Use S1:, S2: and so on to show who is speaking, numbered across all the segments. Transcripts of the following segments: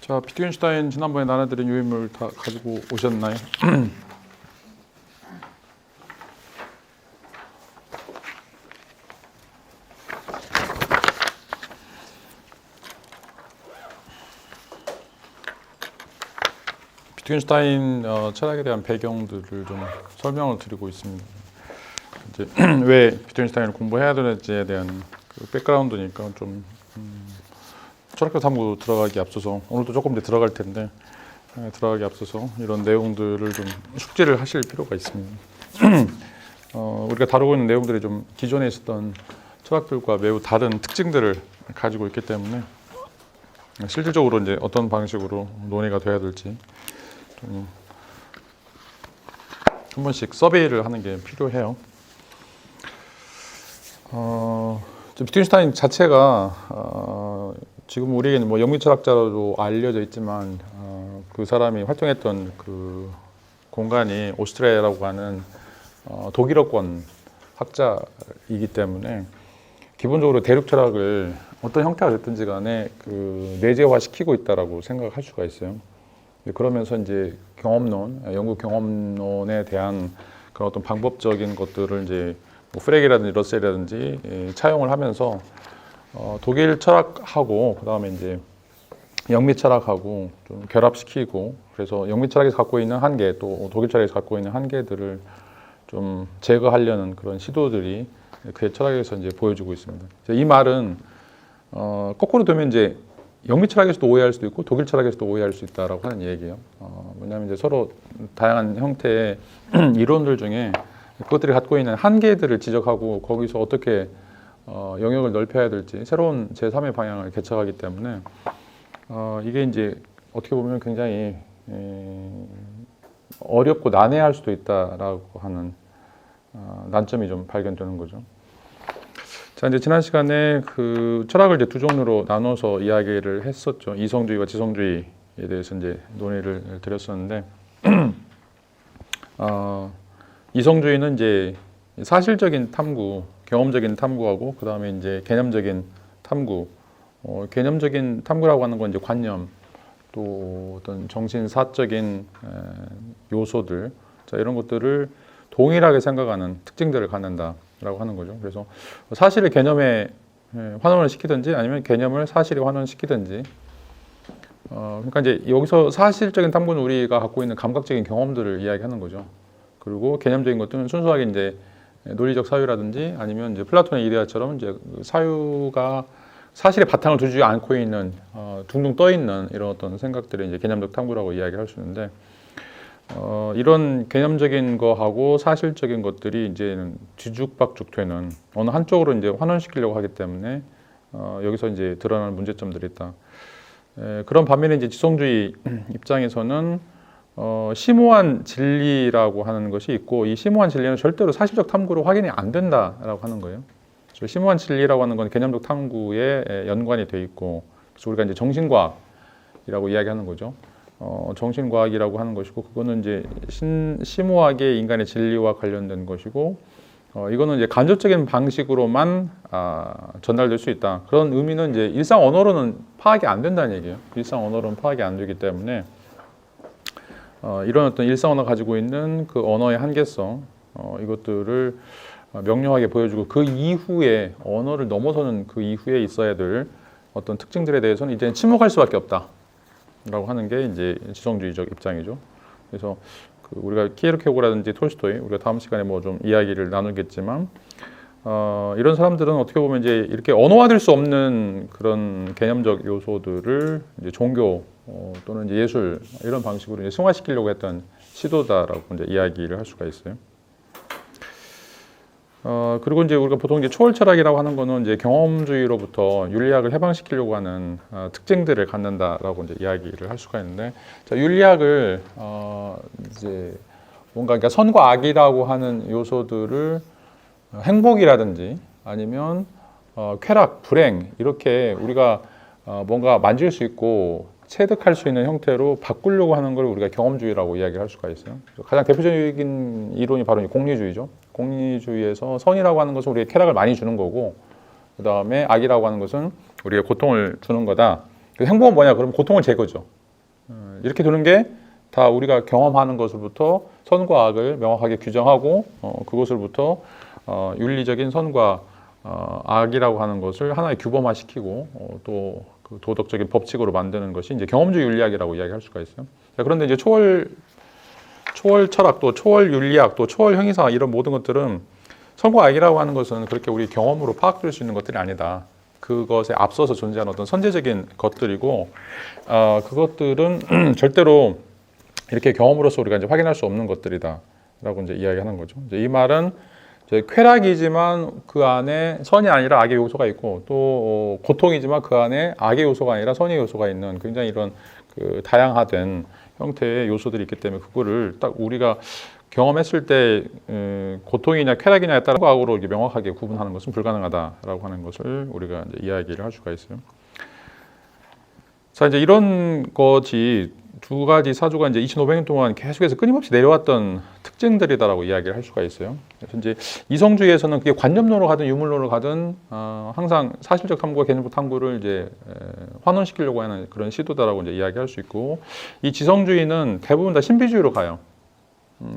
S1: 자, 비트겐슈타인 지난번에 나눠드린 요인물 다 가지고 오셨나요? 비트겐슈타인 철학에 대한 배경들을 좀 설명을 드리고 있습니다. 이제 왜 비트겐슈타인을 공부해야 되는지에 대한 그 백그라운드니까 좀 철학교 탐구 들어가기 앞서서 오늘도 조금 더 들어갈 텐데 들어가기 앞서서 이런 내용들을 좀 숙지를 하실 필요가 있습니다. 우리가 다루고 있는 내용들이 좀 기존에 있었던 철학들과 매우 다른 특징들을 가지고 있기 때문에 실질적으로 이제 어떤 방식으로 논의가 돼야 될지 좀 한 번씩 서베이를 하는 게 필요해요. 비트겐슈타인 자체가 지금 우리에게는 뭐 영미철학자로 알려져 있지만 그 사람이 활동했던 그 공간이 오스트리아라고 하는 독일어권 학자이기 때문에 기본적으로 대륙 철학을 어떤 형태가 됐든지 간에 그 내재화시키고 있다라고 생각할 수가 있어요. 그러면서 이제 경험론, 영국 경험론에 대한 그런 어떤 방법적인 것들을 이제 뭐 프렉이라든지 러셀이라든지 차용을 하면서 독일 철학하고 그다음에 이제 영미 철학하고 좀 결합시키고 그래서 영미 철학에서 갖고 있는 한계 또 독일 철학에서 갖고 있는 한계들을 좀 제거하려는 그런 시도들이 그의 철학에서 이제 보여주고 있습니다. 이 말은 거꾸로 되면 이제 영미 철학에서도 오해할 수도 있고 독일 철학에서도 오해할 수 있다라고 하는 얘기예요. 왜냐하면 이제 서로 다양한 형태의 이론들 중에 그것들이 갖고 있는 한계들을 지적하고 거기서 어떻게 영역을 넓혀야 될지 새로운 제3의 방향을 개척하기 때문에 이게 이제 어떻게 보면 굉장히 어렵고 난해할 수도 있다라고 하는 난점이 좀 발견되는 거죠. 자, 이제 지난 시간에 그 철학을 이제 두 종류로 나눠서 이야기를 했었죠. 이성주의와 지성주의에 대해서 이제 논의를 드렸었는데, 이성주의는 이제 사실적인 탐구, 경험적인 탐구하고 그 다음에 이제 개념적인 탐구. 개념적인 탐구라고 하는 건 이제 관념, 또 어떤 정신사적인 요소들, 자, 이런 것들을 동일하게 생각하는 특징들을 갖는다라고 하는 거죠. 그래서 사실을 개념에 환원을 시키든지 아니면 개념을 사실에 환원시키든지. 그러니까 이제 여기서 사실적인 탐구는 우리가 갖고 있는 감각적인 경험들을 이야기하는 거죠. 그리고 개념적인 것들은 순수하게 이제 논리적 사유라든지 아니면 이제 플라톤의 이데아처럼 이제 사유가 사실의 바탕을 두지 않고 있는 둥둥 떠 있는 이런 어떤 생각들을 이제 개념적 탐구라고 이야기할 수 있는데 이런 개념적인 거하고 사실적인 것들이 이제는 뒤죽박죽되는 어느 한쪽으로 이제 환원시키려고 하기 때문에 여기서 이제 드러나는 문제점들이 있다. 그런 반면에 이제 지성주의 입장에서는 심오한 진리라고 하는 것이 있고 이 심오한 진리는 절대로 사실적 탐구로 확인이 안 된다라고 하는 거예요. 심오한 진리라고 하는 건 개념적 탐구에 연관이 돼 있고 그래서 우리가 이제 정신과학이라고 이야기하는 거죠. 정신과학이라고 하는 것이고 그거는 이제 심오하게 인간의 진리와 관련된 것이고 이거는 이제 간접적인 방식으로만 전달될 수 있다. 그런 의미는 이제 일상 언어로는 파악이 안 된다는 얘기예요. 일상 언어로는 파악이 안 되기 때문에 이런 어떤 일상 언어가 가지고 있는 그 언어의 한계성 이것들을 명료하게 보여주고 그 이후에 언어를 넘어서는 그 이후에 있어야 될 어떤 특징들에 대해서는 이제 침묵할 수밖에 없다라고 하는 게 이제 지성주의적 입장이죠. 그래서 그 우리가 키에르케고라든지 톨스토이 우리가 다음 시간에 뭐 좀 이야기를 나누겠지만 이런 사람들은 어떻게 보면 이제 이렇게 언어화될 수 없는 그런 개념적 요소들을 이제 종교 또는 이제 예술 이런 방식으로 이제 승화시키려고 했던 시도다라고 이제 이야기를 할 수가 있어요. 그리고 이제 우리가 보통 이제 초월 철학이라고 하는 거는 이제 경험주의로부터 윤리학을 해방시키려고 하는 특징들을 갖는다라고 이제 이야기를 할 수가 있는데, 자, 윤리학을 이제 뭔가 그러니까 선과 악이라고 하는 요소들을 행복이라든지 아니면 쾌락, 불행 이렇게 우리가 뭔가 만질 수 있고 체득할 수 있는 형태로 바꾸려고 하는 걸 우리가 경험주의라고 이야기할 수가 있어요. 가장 대표적인 이론이 바로 공리주의죠. 공리주의에서 선이라고 하는 것은 우리에게 쾌락을 많이 주는 거고 그 다음에 악이라고 하는 것은 우리에게 고통을 주는 거다. 그 행복은 뭐냐? 그러면 고통을 제거죠. 이렇게 되는 게 다 우리가 경험하는 것으로부터 선과 악을 명확하게 규정하고 그것으로부터 윤리적인 선과 악이라고 하는 것을 하나의 규범화시키고 또 그 도덕적인 법칙으로 만드는 것이 이제 경험주의 윤리학이라고 이야기할 수가 있어요. 자, 그런데 이제 초월 철학, 또 초월 윤리학, 또 초월 형이사 이런 모든 것들은 선과 악이라고 하는 것은 그렇게 우리 경험으로 파악될 수 있는 것들이 아니다. 그것에 앞서서 존재하는 어떤 선제적인 것들이고 그것들은 절대로 이렇게 경험으로서 우리가 이제 확인할 수 없는 것들이다라고 이제 이야기하는 거죠. 이제 이 말은 이제 쾌락이지만 그 안에 선이 아니라 악의 요소가 있고 또 고통이지만 그 안에 악의 요소가 아니라 선의 요소가 있는 굉장히 이런 그 다양화된 형태의 요소들이 있기 때문에 그거를 딱 우리가 경험했을 때 고통이냐 쾌락이냐에 따라 악으로 명확하게 구분하는 것은 불가능하다라고 하는 것을 우리가 이제 이야기를 할 수가 있어요. 자, 이제 이런 것이 두 가지 사주가 이제 2,500년 동안 계속해서 끊임없이 내려왔던 특징들이다라고 이야기를 할 수가 있어요. 그래서 이제 이성주의에서는 그게 관념론으로 가든 유물론으로 가든 항상 사실적 탐구와 개념적 탐구를 이제 환원시키려고 하는 그런 시도다라고 이제 이야기할 수 있고, 이 지성주의는 대부분 다 신비주의로 가요.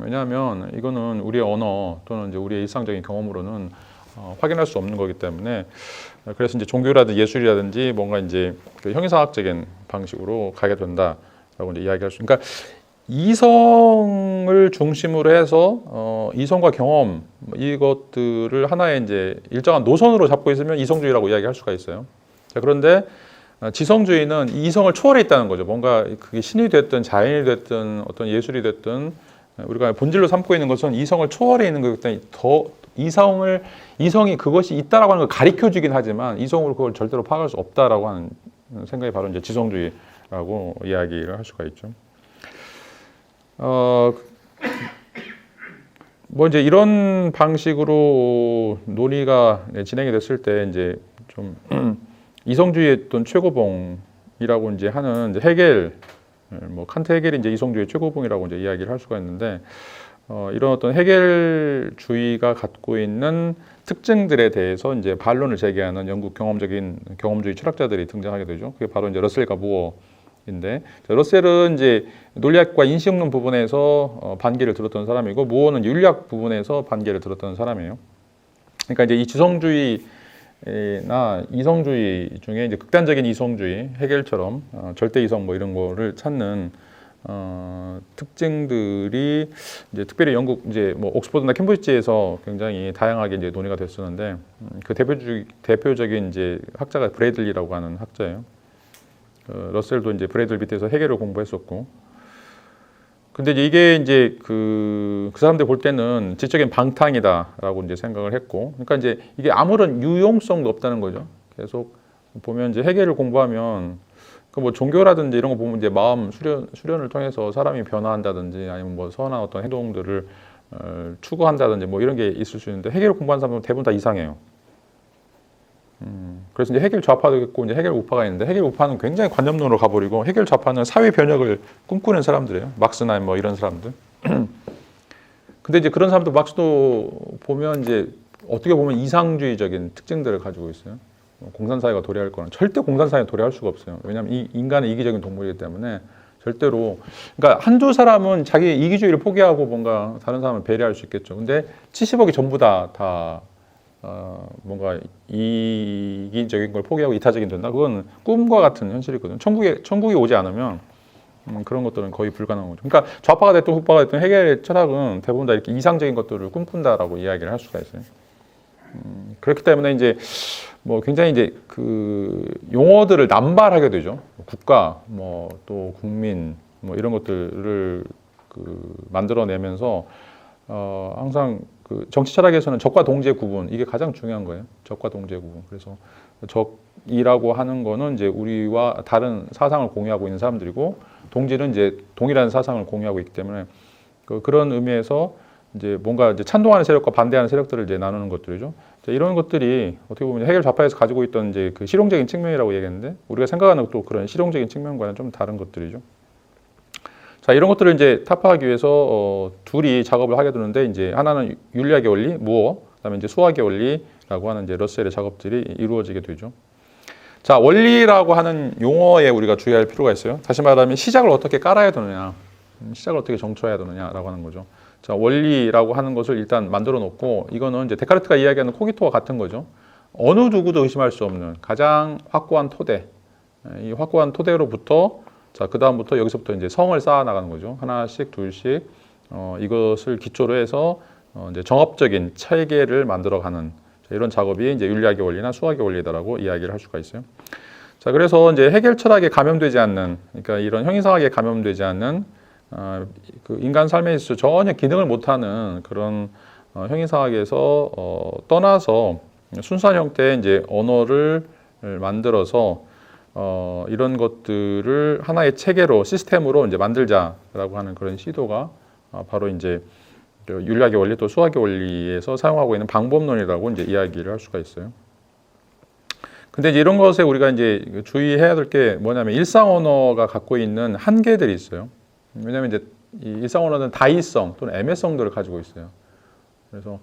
S1: 왜냐하면 이거는 우리의 언어 또는 이제 우리의 일상적인 경험으로는 확인할 수 없는 거기 때문에, 그래서 이제 종교라든지 예술이라든지 뭔가 이제 그 형이상학적인 방식으로 가게 된다라고 이제 이야기할 수. 그러니까 이성을 중심으로 해서 이성과 경험 이것들을 하나의 이제 일정한 노선으로 잡고 있으면 이성주의라고 이야기할 수가 있어요. 자, 그런데 지성주의는 이성을 초월해 있다는 거죠. 뭔가 그게 신이 됐든 자연이 됐든 어떤 예술이 됐든 우리가 본질로 삼고 있는 것은 이성을 초월해 있는 거기 때문에 더 이성이 그것이 있다라고 하는 걸 가르쳐 주긴 하지만 이성으로 그걸 절대로 파악할 수 없다라고 하는 생각이 바로 이제 지성주의라고 이야기를 할 수가 있죠. 뭐 이제 이런 방식으로 논의가 진행이 됐을 때 이제 좀 이성주의의 어떤 최고봉이라고 이제 하는 이제 헤겔, 뭐 칸트 헤겔이 이제 이성주의의 최고봉이라고 이제 이야기를 할 수가 있는데, 이런 어떤 헤겔주의가 갖고 있는 특징들에 대해서 이제 반론을 제기하는 영국 경험주의 철학자들이 등장하게 되죠. 그게 바로 이제 러셀과 무어인데, 러셀은 이제 논리학과 인식론 부분에서 반기를 들었던 사람이고, 무어는 윤리학 부분에서 반기를 들었던 사람이에요. 그러니까 이제 이 지성주의나 이성주의 중에 이제 극단적인 이성주의, 헤겔처럼 절대 이성 뭐 이런 거를 찾는 특징들이 이제 특별히 영국 이제 뭐 옥스퍼드나 캠브리지에서 굉장히 다양하게 이제 논의가 됐었는데, 그 대표적인 이제 학자가 브래들리라고 하는 학자예요. 러셀도 이제 브래들 밑에서 헤겔을 공부했었고, 근데 이게 이제 그 사람들 볼 때는 지적인 방탕이다라고 이제 생각을 했고, 그러니까 이제 이게 아무런 유용성도 없다는 거죠. 계속 보면 이제 헤겔을 공부하면 그 뭐 종교라든지 이런 거 보면 이제 마음 수련을 통해서 사람이 변화한다든지 아니면 뭐 선한 어떤 행동들을 추구한다든지 뭐 이런 게 있을 수 있는데, 헤겔을 공부하는 사람은 대부분 다 이상해요. 그래서 이제 헤겔 좌파도 있고 이제 헤겔 우파가 있는데, 헤겔 우파는 굉장히 관념론으로 가버리고 헤겔 좌파는 사회 변혁을 꿈꾸는 사람들이에요. 막스나 뭐 이런 사람들. 근데 이제 그런 사람들 막스도 보면 이제 어떻게 보면 이상주의적인 특징들을 가지고 있어요. 공산사회가 도래할 거는 절대 공산사회가 도래할 수가 없어요. 왜냐하면 인간은 이기적인 동물이기 때문에 절대로, 그러니까 한두 사람은 자기 이기주의를 포기하고 뭔가 다른 사람을 배려할 수 있겠죠. 근데 70억이 전부 다 뭔가 이기적인 걸 포기하고 이타적인 된다. 그건 꿈과 같은 현실이거든요. 천국이 오지 않으면 그런 것들은 거의 불가능한 거죠. 그러니까 좌파가 됐든 우파가 됐든 헤겔의 철학은 대부분 다 이렇게 이상적인 것들을 꿈꾼다라고 이야기를 할 수가 있어요. 그렇기 때문에 이제 뭐 굉장히 이제 그 용어들을 남발하게 되죠. 국가, 뭐 또 국민, 뭐 이런 것들을 그 만들어내면서 항상 그 정치 철학에서는 적과 동지의 구분, 이게 가장 중요한 거예요. 적과 동지의 구분. 그래서 적이라고 하는 거는 이제 우리와 다른 사상을 공유하고 있는 사람들이고, 동지는 이제 동일한 사상을 공유하고 있기 때문에 그런 의미에서 이제 뭔가 이제 찬동하는 세력과 반대하는 세력들을 이제 나누는 것들이죠. 이런 것들이 어떻게 보면 헤겔 좌파에서 가지고 있던 이제 그 실용적인 측면이라고 얘기했는데, 우리가 생각하는 또 그런 실용적인 측면과는 좀 다른 것들이죠. 자, 이런 것들을 이제 타파하기 위해서 둘이 작업을 하게 되는데, 이제 하나는 윤리학의 원리, 무어, 그다음에 이제 수학의 원리라고 하는 이제 러셀의 작업들이 이루어지게 되죠. 자, 원리라고 하는 용어에 우리가 주의할 필요가 있어요. 다시 말하면 시작을 어떻게 깔아야 되느냐, 시작을 어떻게 정초해야 되느냐라고 하는 거죠. 자, 원리라고 하는 것을 일단 만들어 놓고, 이거는 이제 데카르트가 이야기하는 코기토와 같은 거죠. 어느 누구도 의심할 수 없는 가장 확고한 토대, 이 확고한 토대로부터, 자, 그 다음부터 여기서부터 이제 성을 쌓아 나가는 거죠. 하나씩, 둘씩, 이것을 기초로 해서 이제 정합적인 체계를 만들어가는, 이런 작업이 이제 윤리학의 원리나 수학의 원리다라고 이야기를 할 수가 있어요. 자, 그래서 이제 해결 철학에 감염되지 않는, 그러니까 이런 형이상학에 감염되지 않는 그 인간 삶에 있어 전혀 기능을 못하는 그런 형이상학에서 떠나서 순수한 형태의 이제 언어를 만들어서 이런 것들을 하나의 체계로 시스템으로 이제 만들자라고 하는 그런 시도가 바로 이제 윤리학의 원리 또 수학의 원리에서 사용하고 있는 방법론이라고 이제 이야기를 할 수가 있어요. 근데 이제 이런 것에 우리가 이제 주의해야 될 게 뭐냐면 일상 언어가 갖고 있는 한계들이 있어요. 왜냐하면 이제 이 일상 언어는 다이성 또는 애매성들을 가지고 있어요. 그래서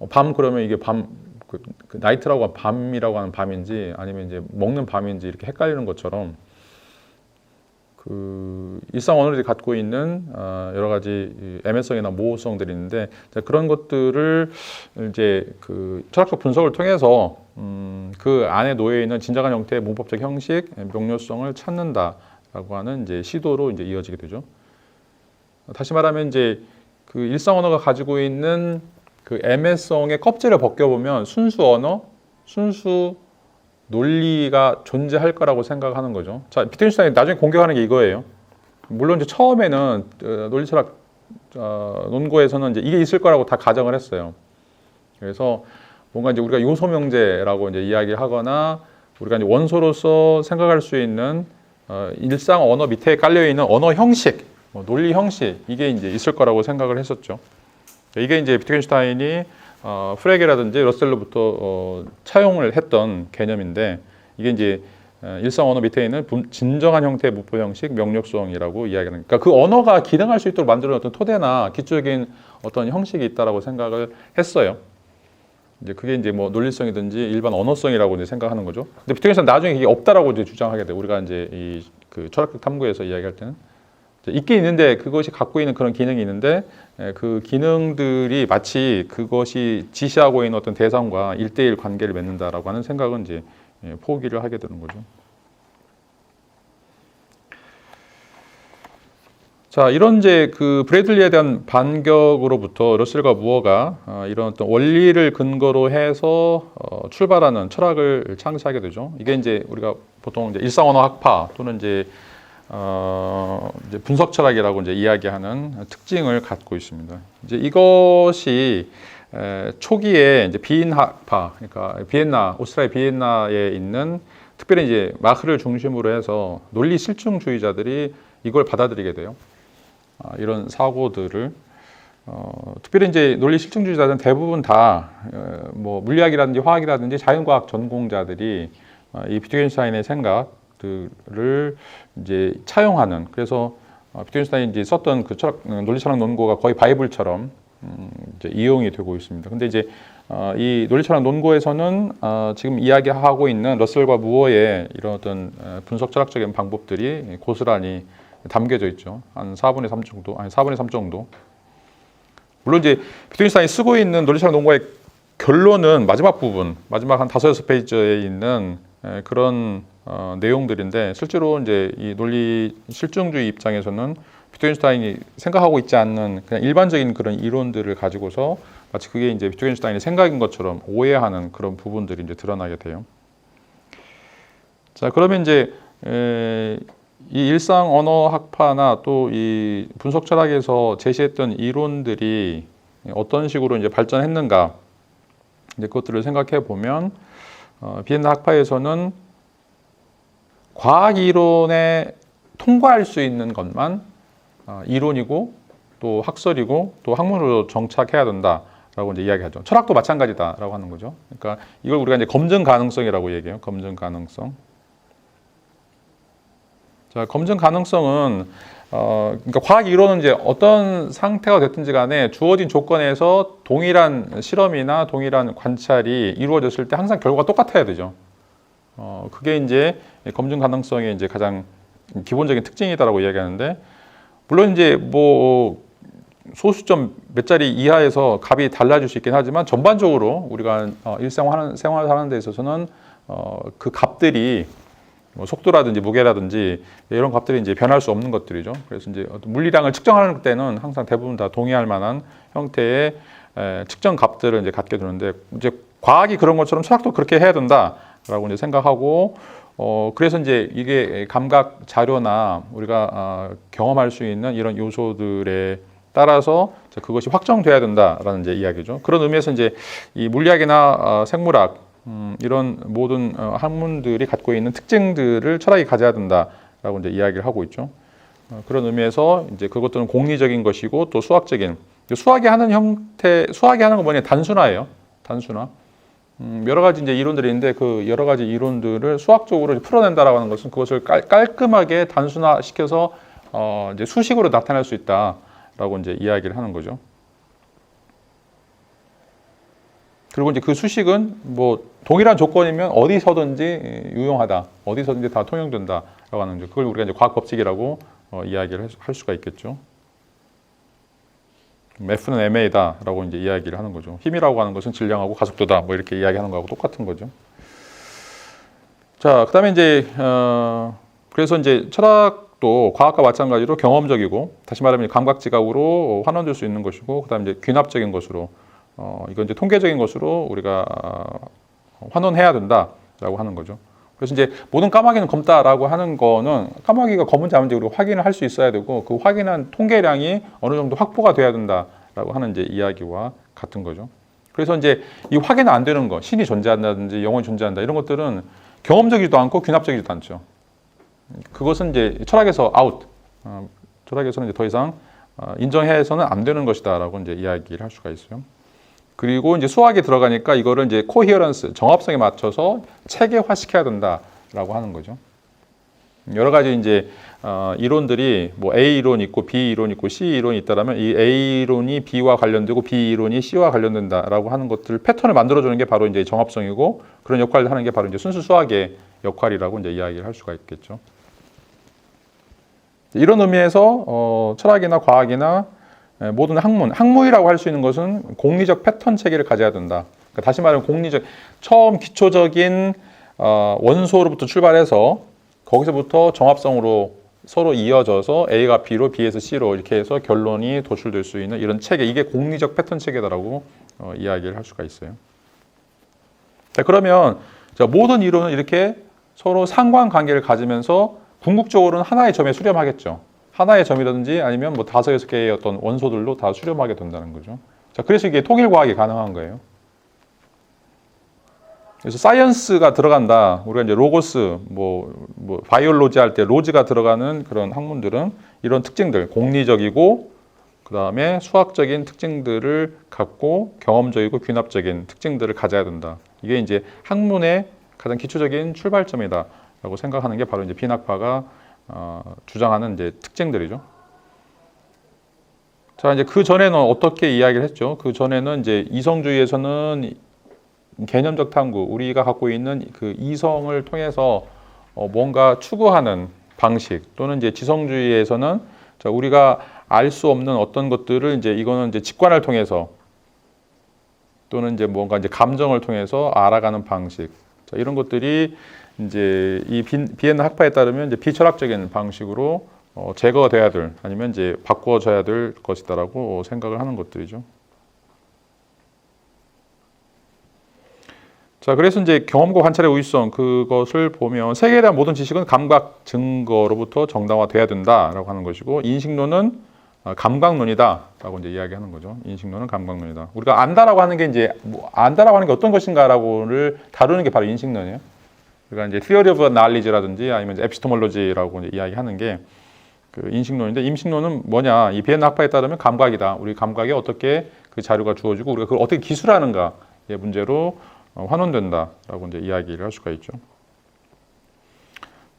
S1: 밤 그러면 이게 그 나이트라고 하는 밤이라고 하는 밤인지 아니면 이제 먹는 밤인지 이렇게 헷갈리는 것처럼 그 일상 언어들이 갖고 있는 여러 가지 애매성이나 모호성들이 있는데, 그런 것들을 이제 그 철학적 분석을 통해서 그 안에 놓여 있는 진정한 형태의 문법적 형식, 명료성을 찾는다라고 하는 이제 시도로 이제 이어지게 되죠. 다시 말하면 이제 그 일상 언어가 가지고 있는 그 애매성의 껍질을 벗겨보면 순수 언어, 순수 논리가 존재할 거라고 생각하는 거죠. 자, 비트겐슈타인이 나중에 공격하는 게 이거예요. 물론 이제 처음에는 논리철학 논고에서는 이제 이게 있을 거라고 다 가정을 했어요. 그래서 뭔가 이제 우리가 요소명제라고 이제 이야기하거나 우리가 이제 원소로서 생각할 수 있는 일상 언어 밑에 깔려 있는 언어 형식, 논리 형식, 이게 이제 있을 거라고 생각을 했었죠. 이게 이제 비트겐슈타인이 프레게라든지 러셀로부터 차용을 했던 개념인데, 이게 이제 일상 언어 밑에 있는 진정한 형태의 문법 형식, 명료성이라고 이야기하는, 그러니까 그 언어가 기능할 수 있도록 만드는 어떤 토대나 기초적인 어떤 형식이 있다라고 생각을 했어요. 이제 그게 이제 뭐 논리성이든지 일반 언어성이라고 이제 생각하는 거죠. 근데 비트겐슈타인 나중에 이게 없다라고 이제 주장하게 돼. 우리가 이제 이 그 철학적 탐구에서 이야기할 때는 있긴 있는데 그것이 갖고 있는 그런 기능이 있는데 그 기능들이 마치 그것이 지시하고 있는 어떤 대상과 1대1 관계를 맺는다라고 하는 생각은 이제 포기를 하게 되는 거죠. 자, 이런 이제 그 브래들리에 대한 반격으로부터 러셀과 무어가 이런 어떤 원리를 근거로 해서 출발하는 철학을 창시하게 되죠. 이게 이제 우리가 보통 이제 일상 언어 학파 또는 이제 분석 철학이라고 이제 이야기하는 특징을 갖고 있습니다. 이제 이것이 초기에 이제 비인학파, 그러니까 비엔나, 오스트리아 비엔나에 있는 특별히 이제 마흐를 중심으로 해서 논리 실증주의자들이 이걸 받아들이게 돼요. 이런 사고들을 특별히 이제 논리 실증주의자들은 대부분 다 뭐 물리학이라든지 화학이라든지 자연과학 전공자들이 이 비트겐슈타인의 생각들을 이제 차용하는, 그래서 비트겐슈타인이 이제 썼던 그 논리철학 논고가 거의 바이블처럼 이제 이용이 되고 있습니다. 근데 이제 이 논리철학 논고에서는 지금 이야기하고 있는 러셀과 무어의 이런 어떤 분석 철학적인 방법들이 고스란히 담겨져 있죠. 한 4분의 3 정도, 아니 4분의 3 정도. 물론 이제 비트겐슈타인이 쓰고 있는 논리철학 논고의 결론은 마지막 부분, 마지막 한 5-6페이지에 있는 그런 내용들인데, 실제로 이제 이 논리 실증주의 입장에서는 비트겐슈타인이 생각하고 있지 않는 그냥 일반적인 그런 이론들을 가지고서 마치 그게 이제 비트겐슈타인의 생각인 것처럼 오해하는 그런 부분들이 이제 드러나게 돼요. 자, 그러면 이제 이 일상 언어 학파나 또 이 분석 철학에서 제시했던 이론들이 어떤 식으로 이제 발전했는가, 이제 그것들을 생각해 보면 비엔나 학파에서는 과학 이론에 통과할 수 있는 것만 이론이고 또 학설이고 또 학문으로 정착해야 된다라고 이제 이야기하죠. 철학도 마찬가지다라고 하는 거죠. 그러니까 이걸 우리가 이제 검증 가능성이라고 얘기해요. 검증 가능성. 자, 검증 가능성은 그러니까 과학 이론은 이제 어떤 상태가 됐든지 간에 주어진 조건에서 동일한 실험이나 동일한 관찰이 이루어졌을 때 항상 결과가 똑같아야 되죠. 그게 이제 검증 가능성의 이제 가장 기본적인 특징이다라고 이야기하는데, 물론 이제 뭐 소수점 몇 자리 이하에서 값이 달라질 수 있긴 하지만 전반적으로 우리가 생활하는 데 있어서는 그 값들이 뭐 속도라든지 무게라든지 이런 값들이 이제 변할 수 없는 것들이죠. 그래서 이제 물리량을 측정하는 때는 항상 대부분 다 동의할 만한 형태의 측정 값들을 이제 갖게 되는데, 이제 과학이 그런 것처럼 철학도 그렇게 해야 된다라고 이제 생각하고, 그래서 이제 이게 감각 자료나 우리가 경험할 수 있는 이런 요소들에 따라서 그것이 확정돼야 된다라는 이제 이야기죠. 그런 의미에서 이제 이 물리학이나 생물학 이런 모든 학문들이 갖고 있는 특징들을 철학이 가져야 된다라고 이제 이야기를 하고 있죠. 그런 의미에서 이제 그것들은 공리적인 것이고 또 수학적인, 수학이 하는 형태, 수학이 하는 건 뭐냐, 단순화예요. 단순화. 여러 가지 이제 이론들이 있는데 그 여러 가지 이론들을 수학적으로 풀어낸다라고 하는 것은 그것을 깔끔하게 단순화시켜서 이제 수식으로 나타낼 수 있다라고 이제 이야기를 하는 거죠. 그리고 이제 그 수식은 뭐 동일한 조건이면 어디서든지 유용하다, 어디서든지 다 통용된다라고 하는 거죠. 그걸 우리가 이제 과학 법칙이라고 이야기를 할 수가 있겠죠. F는 ma다라고 이제 이야기를 하는 거죠. 힘이라고 하는 것은 질량하고 가속도다, 뭐 이렇게 이야기하는 거하고 똑같은 거죠. 자, 그다음에 이제 그래서 이제 철학도 과학과 마찬가지로 경험적이고, 다시 말하면 감각지각으로 환원될 수 있는 것이고, 그다음에 이제 귀납적인 것으로 이건 이제 통계적인 것으로 우리가 환원해야 된다라고 하는 거죠. 그래서 이제 모든 까마귀는 검다라고 하는 거는 까마귀가 검은지 아닌지 우리가 확인을 할 수 있어야 되고, 그 확인한 통계량이 어느 정도 확보가 돼야 된다라고 하는 이제 이야기와 같은 거죠. 그래서 이제 이 확인 안 되는 거, 신이 존재한다든지 영혼이 존재한다 이런 것들은 경험적이지도 않고 귀납적이지도 않죠. 그것은 이제 철학에서 아웃, 철학에서는 이제 더 이상 인정해서는 안 되는 것이다라고 이제 이야기를 할 수가 있어요. 그리고 이제 수학에 들어가니까 이거를 이제 코히어런스, 정합성에 맞춰서 체계화시켜야 된다라고 하는 거죠. 여러 가지 이제 이론들이 뭐 A 이론 있고 B 이론 있고 C 이론이 있다라면 이 A 이론이 B와 관련되고 B 이론이 C와 관련된다라고 하는 것들 패턴을 만들어주는 게 바로 이제 정합성이고, 그런 역할을 하는 게 바로 이제 순수 수학의 역할이라고 이제 이야기를 할 수가 있겠죠. 이런 의미에서 철학이나 과학이나 모든 학문이라고 할 수 있는 것은 공리적 패턴 체계를 가져야 된다. 그러니까 다시 말하면 처음 기초적인 원소로부터 출발해서 거기서부터 정합성으로 서로 이어져서 A가 B로, B에서 C로 이렇게 해서 결론이 도출될 수 있는 이런 체계, 이게 공리적 패턴 체계다라고 이야기를 할 수가 있어요. 자, 그러면 모든 이론은 이렇게 서로 상관관계를 가지면서 궁극적으로는 하나의 점에 수렴하겠죠. 하나의 점이라든지 아니면 뭐 5, 6개의 어떤 원소들로 다 수렴하게 된다는 거죠. 자, 그래서 이게 통일과학이 가능한 거예요. 그래서 사이언스가 들어간다. 우리가 이제 로고스, 바이올로지 할 때 로즈가 들어가는 그런 학문들은 이런 특징들, 공리적이고 그 다음에 수학적인 특징들을 갖고 경험적이고 귀납적인 특징들을 가져야 된다. 이게 이제 학문의 가장 기초적인 출발점이다라고 생각하는 게 바로 이제 비낙파가 주장하는 이제 특징들이죠. 자, 이제 그 전에는 어떻게 이야기를 했죠? 그 전에는 이제 이성주의에서는 개념적 탐구, 우리가 갖고 있는 그 이성을 통해서 뭔가 추구하는 방식, 또는 이제 지성주의에서는 우리가 알 수 없는 어떤 것들을 이제 이거는 이제 직관을 통해서 또는 이제 뭔가 이제 감정을 통해서 알아가는 방식. 자, 이런 것들이 이제 이 비엔나 학파에 따르면 이제 비철학적인 방식으로 제거돼야 될, 아니면 이제 바꿔져야 될 것이다라고 생각을 하는 것들이죠. 자, 그래서 이제 경험과 관찰의 우위성, 그것을 보면 세계에 대한 모든 지식은 감각 증거로부터 정당화돼야 된다라고 하는 것이고, 인식론은 감각론이다라고 이제 이야기하는 거죠. 인식론은 감각론이다. 우리가 안다라고 하는 게 이제 안다라고 하는 게 어떤 것인가라고를 다루는 게 바로 인식론이에요. 그러니까 이제 theory of knowledge라든지 아니면 이제 epistemology라고 이제 이야기하는 게 그 인식론인데, 인식론은 뭐냐? 이 비엔나 학파에 따르면 감각이다. 우리 감각에 어떻게 그 자료가 주어지고 우리가 그걸 어떻게 기술하는가의 문제로 환원된다라고 이제 이야기를 할 수가 있죠.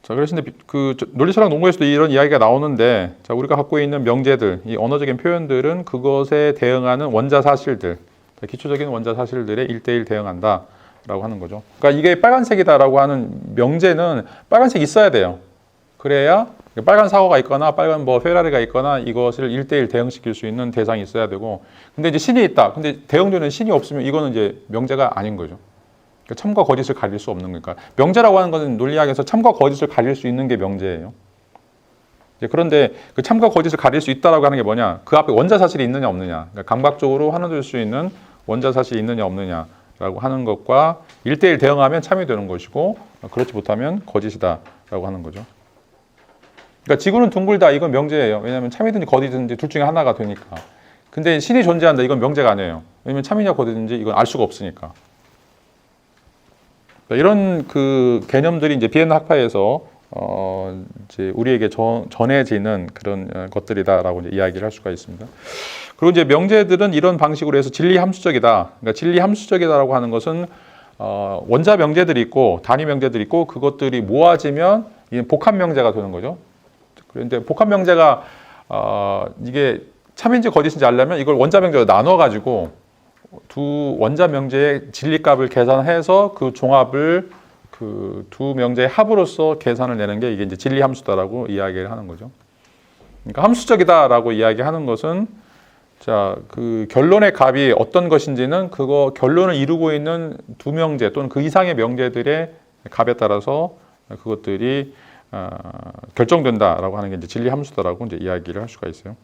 S1: 자, 그래서 근데 그 논리철학 논거에서도 이런 이야기가 나오는데, 자, 우리가 갖고 있는 명제들, 이 언어적인 표현들은 그것에 대응하는 원자 사실들, 기초적인 원자 사실들에 1대1 대응한다. 라고 하는 거죠. 그러니까 이게 빨간색이다라고 하는 명제는 빨간색이 있어야 돼요. 그래야 빨간 사고가 있거나 빨간 뭐 페라리가 있거나 이것을 1대1 대응시킬 수 있는 대상이 있어야 되고, 근데 이제 신이 있다. 근데 대응되는 신이 없으면 이거는 이제 명제가 아닌 거죠. 그러니까 참과 거짓을 가릴 수 없는 거니까. 명제라고 하는 것은 논리학에서 참과 거짓을 가릴 수 있는 게 명제예요. 그런데 그 참과 거짓을 가릴 수 있다라고 하는 게 뭐냐? 그 앞에 원자 사실이 있느냐 없느냐. 그러니까 감각적으로 환원될 수 있는 원자 사실이 있느냐 없느냐라고 하는 것과 1대1 대응하면 참이 되는 것이고, 그렇지 못하면 거짓이다라고 하는 거죠. 그러니까 지구는 둥글다, 이건 명제예요. 왜냐하면 참이든지 거짓이든지 둘 중에 하나가 되니까. 근데 신이 존재한다, 이건 명제가 아니에요. 왜냐하면 참이냐 거짓인지 이건 알 수가 없으니까. 그러니까 이런 그 개념들이 이제 비엔나 학파에서 이제 우리에게 전해지는 그런 것들이다라고 이제 이야기를 할 수가 있습니다. 그리고 이제 명제들은 이런 방식으로 해서 진리 함수적이다. 그러니까 진리 함수적이다라고 하는 것은 원자 명제들이 있고 단위 명제들이 있고 그것들이 모아지면 이게 복합 명제가 되는 거죠. 그런데 복합 명제가 이게 참인지 거짓인지 알려면 이걸 원자 명제로 나눠 가지고 두 원자 명제의 진리값을 계산해서 그 종합을 그 두 명제의 합으로서 계산을 내는 게 이게 이제 진리 함수다라고 이야기를 하는 거죠. 그러니까 함수적이다라고 이야기하는 것은 자, 그 결론의 값이 어떤 것인지는 그거 결론을 이루고 있는 두 명제 또는 그 이상의 명제들의 값에 따라서 그것들이 결정된다라고 하는 게 이제 진리 함수다라고 이제 이야기를 할 수가 있어요.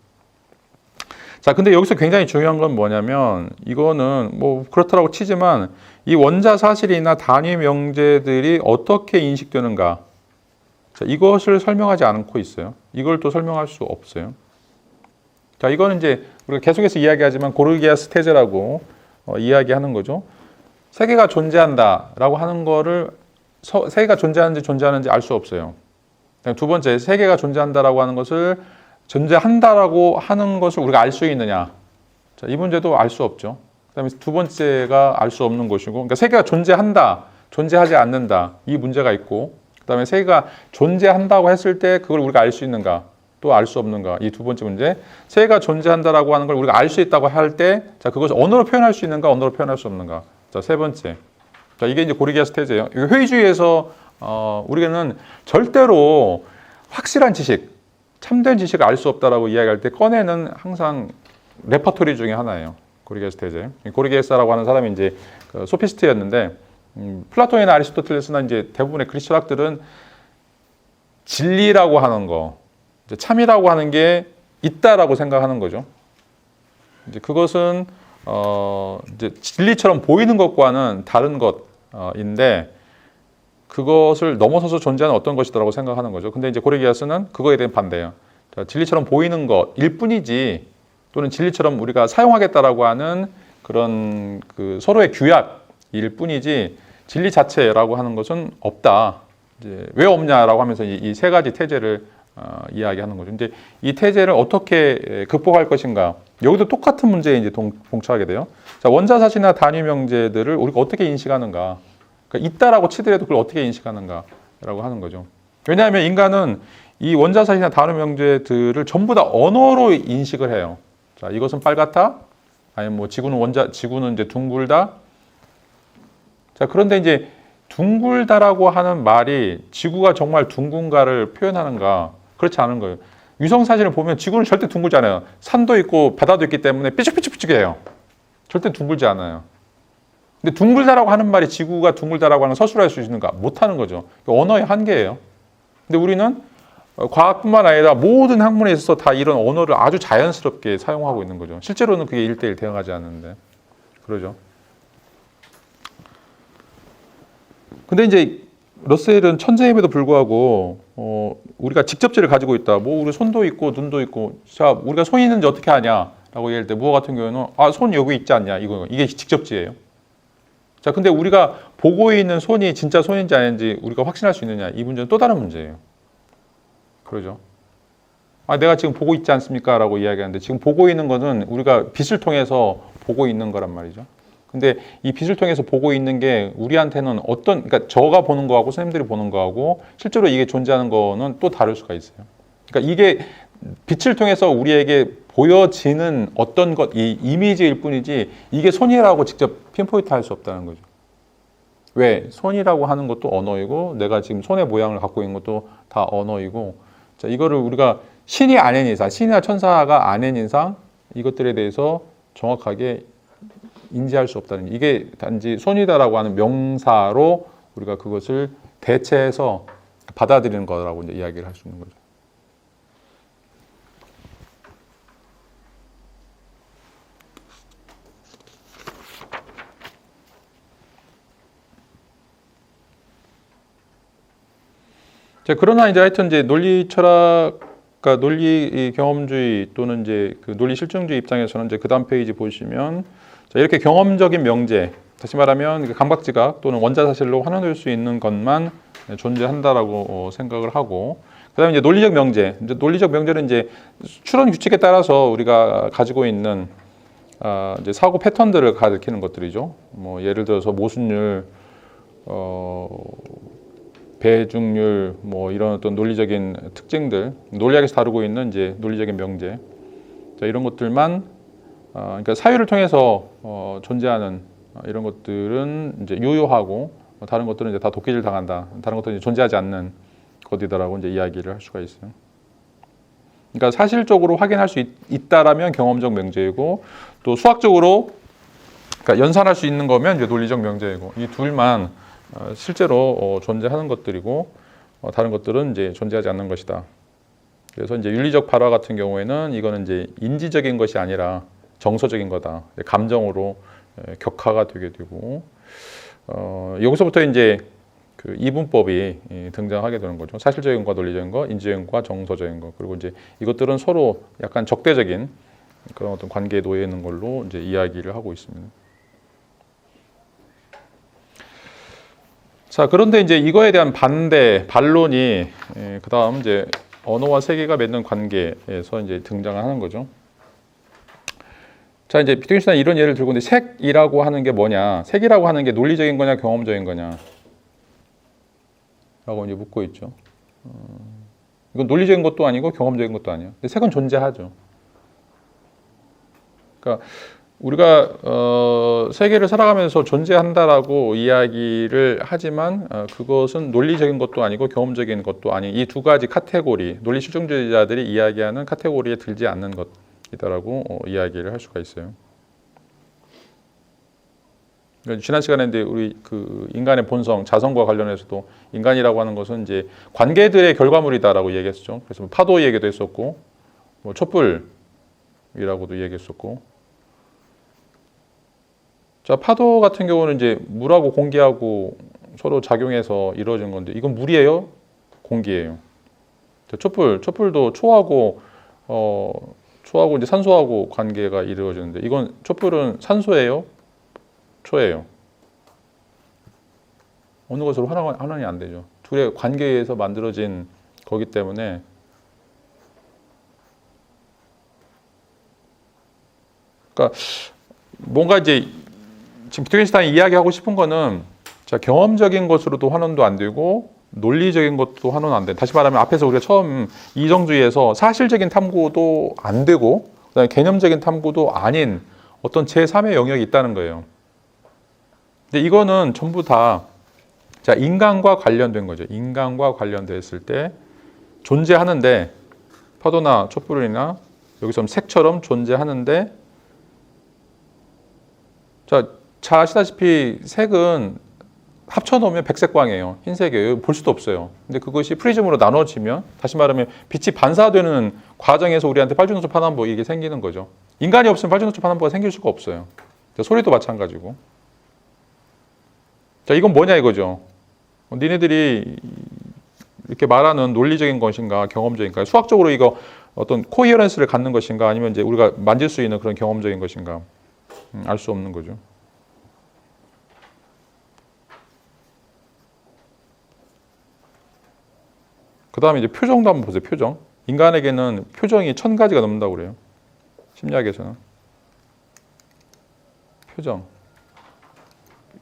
S1: 자, 근데 여기서 굉장히 중요한 건 뭐냐면 이거는 뭐 그렇다라고 치지만 이 원자 사실이나 단위 명제들이 어떻게 인식되는가, 자, 이것을 설명하지 않고 있어요. 이걸 또 설명할 수 없어요. 자, 이거는 이제 우리가 계속해서 이야기하지만 고르기아스 테제라고 이야기하는 거죠. 세계가 존재한다라고 하는 거를 세계가 존재하는지 알 수 없어요. 두 번째, 세계가 존재한다라고 하는 것을 존재한다라고 하는 것을 우리가 알 수 있느냐? 자, 이 문제도 알 수 없죠. 그다음에 두 번째가 알 수 없는 것이고, 그러니까 세계가 존재한다, 존재하지 않는다, 이 문제가 있고, 그다음에 세계가 존재한다고 했을 때 그걸 우리가 알 수 있는가, 또 알 수 없는가, 이 두 번째 문제. 세계가 존재한다라고 하는 걸 우리가 알 수 있다고 할 때, 자, 그것을 언어로 표현할 수 있는가, 언어로 표현할 수 없는가. 자, 세 번째. 자, 이게 이제 고르기아스 테제예요. 회의주의에서 우리는 절대로 확실한 지식, 참된 지식을 알 수 없다라고 이야기할 때 꺼내는 항상 레퍼토리 중에 하나예요. 고르기아스 테제. 고르기아스라고 하는 사람이 이제 그 소피스트였는데, 플라톤이나 아리스토텔레스나 이제 대부분의 그리스 철학들은 진리라고 하는 거, 이제 참이라고 하는 게 있다라고 생각하는 거죠. 이제 그것은 이제 진리처럼 보이는 것과는 다른 것인데 그것을 넘어서서 존재하는 어떤 것이다라고 생각하는 거죠. 근데 이제 고르기아스는 그거에 대한 반대예요. 자, 진리처럼 보이는 것일 뿐이지, 또는 진리처럼 우리가 사용하겠다라고 하는 그런 그 서로의 규약일 뿐이지 진리 자체라고 하는 것은 없다. 이제 왜 없냐라고 하면서 이 세 가지 태제를 이야기하는 거죠. 이제 이 태제를 어떻게 극복할 것인가? 여기도 똑같은 문제에 이제 봉착하게 돼요. 자, 원자 사실이나 단위 명제들을 우리가 어떻게 인식하는가? 그러니까 있다라고 치더라도 그걸 어떻게 인식하는가라고 하는 거죠. 왜냐하면 인간은 이 원자 사실이나 단위 명제들을 전부 다 언어로 인식을 해요. 자, 이것은 빨갛다. 아니면 뭐 지구는 이제 둥글다. 자, 그런데 이제 둥글다라고 하는 말이 지구가 정말 둥근가를 표현하는가? 그렇지 않은 거예요. 위성 사진을 보면 지구는 절대 둥글지 않아요. 산도 있고 바다도 있기 때문에 삐죽삐죽삐죽해요. 절대 둥글지 않아요. 근데 둥글다라고 하는 말이 지구가 둥글다라고 하는 서술할 수 있는가? 못하는 거죠. 언어의 한계예요. 근데 우리는 과학뿐만 아니라 모든 학문에 있어서 다 이런 언어를 아주 자연스럽게 사용하고 있는 거죠. 실제로는 그게 1대1 대응하지 않는데. 그러죠. 근데 이제 러셀은 천재임에도 불구하고 우리가 직접지를 가지고 있다. 뭐 우리 손도 있고 눈도 있고, 자, 우리가 손이 있는지 어떻게 아냐라고 얘기할 때 무어 같은 경우는 손 여기 있지 않냐, 이게 직접지예요. 자, 근데 우리가 보고 있는 손이 진짜 손인지 아닌지 우리가 확신할 수 있느냐, 이 문제는 또 다른 문제예요. 그러죠. 내가 지금 보고 있지 않습니까? 라고 이야기하는데 지금 보고 있는 것은 우리가 빛을 통해서 보고 있는 거란 말이죠. 근데 이 빛을 통해서 보고 있는 게 우리한테는 그러니까 저가 보는 거하고 선생님들이 보는 거하고 실제로 이게 존재하는 거는 또 다를 수가 있어요. 그러니까 이게 빛을 통해서 우리에게 보여지는 어떤 것, 이 이미지일 뿐이지 이게 손이라고 직접 핀포인트 할 수 없다는 거죠. 왜? 손이라고 하는 것도 언어이고 내가 지금 손의 모양을 갖고 있는 것도 다 언어이고 자, 이거를 우리가 신이 아닌 이상, 신이나 천사가 아닌 이상 이것들에 대해서 정확하게 인지할 수 없다는 이게 단지 손이다라고 하는 명사로 우리가 그것을 대체해서 받아들이는 거라고 이제 이야기를 할 수 있는 거죠. 자, 그러나 이제 하여튼 이제 논리 철학, 그러니까 논리 경험주의 또는 이제 그 논리 실증주의 입장에서는 이제 그 다음 페이지 보시면 자, 이렇게 경험적인 명제, 다시 말하면 감각지각 또는 원자사실로 환원될 수 있는 것만 존재한다라고 생각을 하고, 그다음에 이제 논리적 명제. 이제 논리적 명제는 이제 추론 규칙에 따라서 우리가 가지고 있는 이제 사고 패턴들을 가리키는 것들이죠. 뭐 예를 들어서 모순율, 배중률, 뭐 이런 어떤 논리적인 특징들, 논리학에서 다루고 있는 이제 논리적인 명제, 자, 이런 것들만, 그러니까 사유를 통해서 존재하는 이런 것들은 이제 유효하고 다른 것들은 이제 다 도끼질 당한다. 다른 것들은 이제 존재하지 않는 것이다라고 이제 이야기를 할 수가 있어요. 그러니까 사실적으로 확인할 수 있다라면 경험적 명제이고 또 수학적으로 그러니까 연산할 수 있는 거면 이제 논리적 명제이고 이 둘만 실제로 존재하는 것들이고 다른 것들은 이제 존재하지 않는 것이다. 그래서 이제 윤리적 발화 같은 경우에는 이거는 이제 인지적인 것이 아니라 정서적인 거다. 감정으로 격화가 되게 되고 여기서부터 이제 그 이분법이 등장하게 되는 거죠. 사실적인 거, 논리적인 거, 인지적인 거, 정서적인 거. 그리고 이제 이것들은 서로 약간 적대적인 그런 어떤 관계에 놓여 있는 걸로 이제 이야기를 하고 있습니다. 자, 그런데 이제 이거에 대한 반론이 그 다음 이제 언어와 세계가 맺는 관계에서 이제 등장하는 거죠. 자, 이제 비트겐슈타인 이런 예를 들고, 근데 색이라고 하는 게 뭐냐? 색이라고 하는 게 논리적인 거냐, 경험적인 거냐? 라고 이제 묻고 있죠. 이건 논리적인 것도 아니고 경험적인 것도 아니에요. 근데 색은 존재하죠. 그러니까 우리가 세계를 살아가면서 존재한다라고 이야기를 하지만 그것은 논리적인 것도 아니고 경험적인 것도 아닌 이 두 가지 카테고리, 논리 실증주의자들이 이야기하는 카테고리에 들지 않는 것이다라고 이야기를 할 수가 있어요. 지난 시간에 이제 우리 그 인간의 본성, 자성과 관련해서도 인간이라고 하는 것은 이제 관계들의 결과물이다라고 얘기했었죠. 그래서 뭐 파도 얘기도 했었고, 뭐 촛불이라고도 얘기했었고. 자, 파도 같은 경우는 이제 물하고 공기하고 서로 작용해서 이루어진 건데 이건 물이에요? 공기예요? 자, 촛불도 초하고 이제 산소하고 관계가 이루어지는데 이건 촛불은 산소예요? 초예요? 어느 것으로 환원이 안 되죠. 둘의 관계에서 만들어진 거기 때문에 그러니까 뭔가 이제 지금 비트겐슈타인이 이야기하고 싶은 거는 자, 경험적인 것으로도 환원도 안 되고 논리적인 것도 환원 안 돼. 다시 말하면 앞에서 우리가 처음 이성주의에서 사실적인 탐구도 안 되고 그다음에 개념적인 탐구도 아닌 어떤 제3의 영역이 있다는 거예요. 근데 이거는 전부 다 자, 인간과 관련된 거죠. 인간과 관련됐을 때 존재하는데 파도나 촛불이나 여기서 색처럼 존재하는데 자, 잘 아시다시피 색은 합쳐놓으면 백색광이에요. 흰색이에요. 볼 수도 없어요. 근데 그것이 프리즘으로 나눠지면 다시 말하면 빛이 반사되는 과정에서 우리한테 빨주노초 파남보 이게 생기는 거죠. 인간이 없으면 빨주노초 파남보가 생길 수가 없어요. 소리도 마찬가지고. 자, 이건 뭐냐 이거죠. 니네들이 이렇게 말하는 논리적인 것인가 경험적인가 수학적으로 이거 어떤 코히어런스를 갖는 것인가 아니면 이제 우리가 만질 수 있는 그런 경험적인 것인가 알 수 없는 거죠. 그 다음에 이제 표정도 한번 보세요. 표정. 인간에게는 표정이 1000가지가 넘는다고 그래요. 심리학에서는. 표정.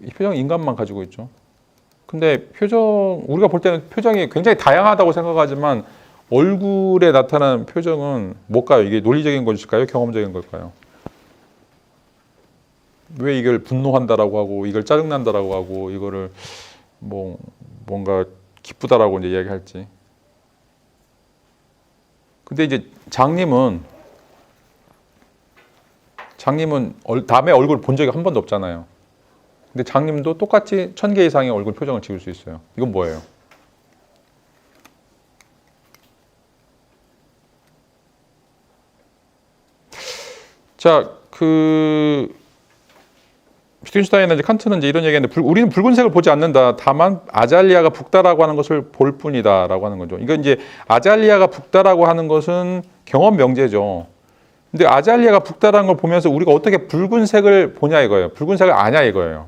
S1: 이 표정 인간만 가지고 있죠. 근데 우리가 볼 때는 표정이 굉장히 다양하다고 생각하지만 얼굴에 나타나는 표정은 뭘까요? 이게 논리적인 것일까요? 경험적인 걸까요? 왜 이걸 분노한다라고 하고 이걸 짜증난다라고 하고 이거를 뭔가 기쁘다라고 이제 이야기할지. 근데 이제 장님은 남의 얼굴 본 적이 한 번도 없잖아요. 근데 장님도 똑같이 1000개 이상의 얼굴 표정을 지을 수 있어요. 이건 뭐예요? 자, 위트겐슈타인이나 칸트는 이제 이런 얘기했는데 우리는 붉은색을 보지 않는다. 다만 아잘리아가 붉다라고 하는 것을 볼 뿐이다라고 하는 거죠. 이건 이제 아잘리아가 붉다라고 하는 것은 경험 명제죠. 근데 아잘리아가 붉다라는 걸 보면서 우리가 어떻게 붉은색을 보냐 이거예요. 붉은색을 아냐 이거예요.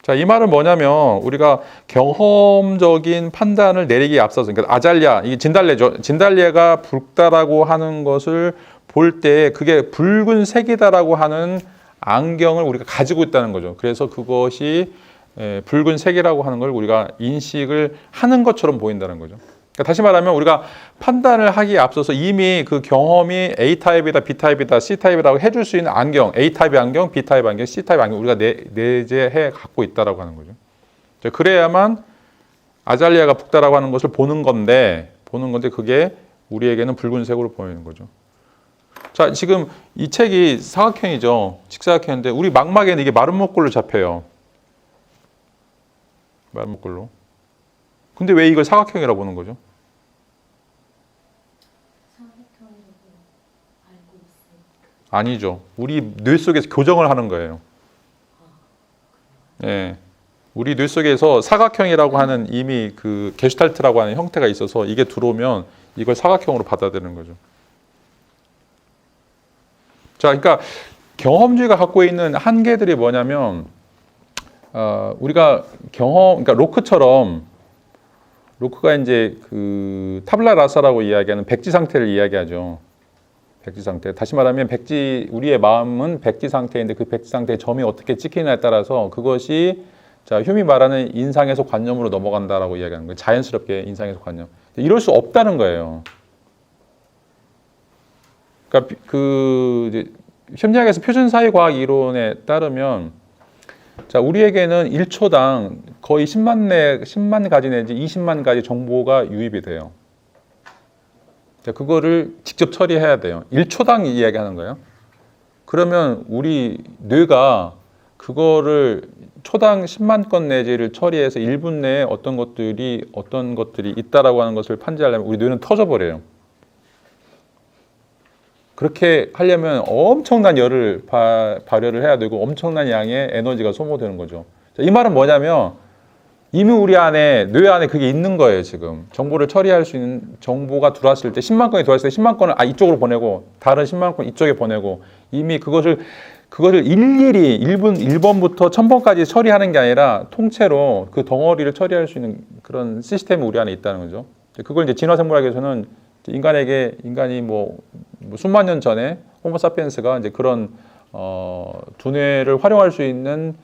S1: 자, 이 말은 뭐냐면 우리가 경험적인 판단을 내리기에 앞서서, 그러니까 아잘리아, 이게 진달래죠. 진달래가 붉다라고 하는 것을 볼 때 그게 붉은색이다라고 하는 안경을 우리가 가지고 있다는 거죠. 그래서 그것이 붉은색이라고 하는 걸 우리가 인식을 하는 것처럼 보인다는 거죠. 그러니까 다시 말하면 우리가 판단을 하기에 앞서서 이미 그 경험이 A타입이다, B타입이다, C타입이라고 해줄 수 있는 안경, A타입의 안경, B타입 안경, C타입 안경 우리가 내재해 갖고 있다라고 하는 거죠. 그래야만 아잘리아가 붉다라고 하는 것을 보는 건데 그게 우리에게는 붉은색으로 보이는 거죠. 자, 지금 이 책이 사각형이죠. 직사각형인데 우리 망막에는 이게 마른 목골로 잡혀요. 마른 목골로. 근데 왜 이걸 사각형이라고 보는 거죠? 아니죠. 우리 뇌 속에서 교정을 하는 거예요. 예. 우리 뇌 속에서 사각형이라고 하는 이미 그 게슈탈트라고 하는 형태가 있어서 이게 들어오면 이걸 사각형으로 받아들이는 거죠. 자, 그러니까 경험주의가 갖고 있는 한계들이 뭐냐면 우리가 그러니까 로크가 이제 그 타블라 라사라고 이야기하는 백지 상태를 이야기하죠. 백지 상태. 다시 말하면 우리의 마음은 백지 상태인데 그 백지 상태의 점이 어떻게 찍히냐에 따라서 그것이 자, 휴미 말하는 인상에서 관념으로 넘어간다라고 이야기하는 거예요. 자연스럽게 인상에서 관념. 이럴 수 없다는 거예요. 그러니까 이제 심리학에서 표준사회 과학 이론에 따르면 자, 우리에게는 1초당 거의 10만 가지 내지 20만 가지 정보가 유입이 돼요. 자, 그거를 직접 처리해야 돼요. 1초당 이야기하는 거예요. 그러면 우리 뇌가 그거를 초당 10만 건 내지를 처리해서 1분 내에 어떤 것들이 있다라고 하는 것을 판지하려면 우리 뇌는 터져버려요. 그렇게 하려면 엄청난 열을 발휘를 해야 되고 엄청난 양의 에너지가 소모되는 거죠. 자, 이 말은 뭐냐면 이미 우리 뇌 안에 그게 있는 거예요. 지금 정보를 처리할 수 있는 정보가 들어왔을 때 10만 건이 들어왔을 때 10만 건을 이쪽으로 보내고 다른 10만 건 이쪽에 보내고 이미 그것을 일일이 1번부터 1000번까지 처리하는 게 아니라 통째로 그 덩어리를 처리할 수 있는 그런 시스템이 우리 안에 있다는 거죠. 그걸 이제 진화생물학에서는 인간이 수만 년 전에 호모사피엔스가 이제 그런 두뇌를 활용할 수 있는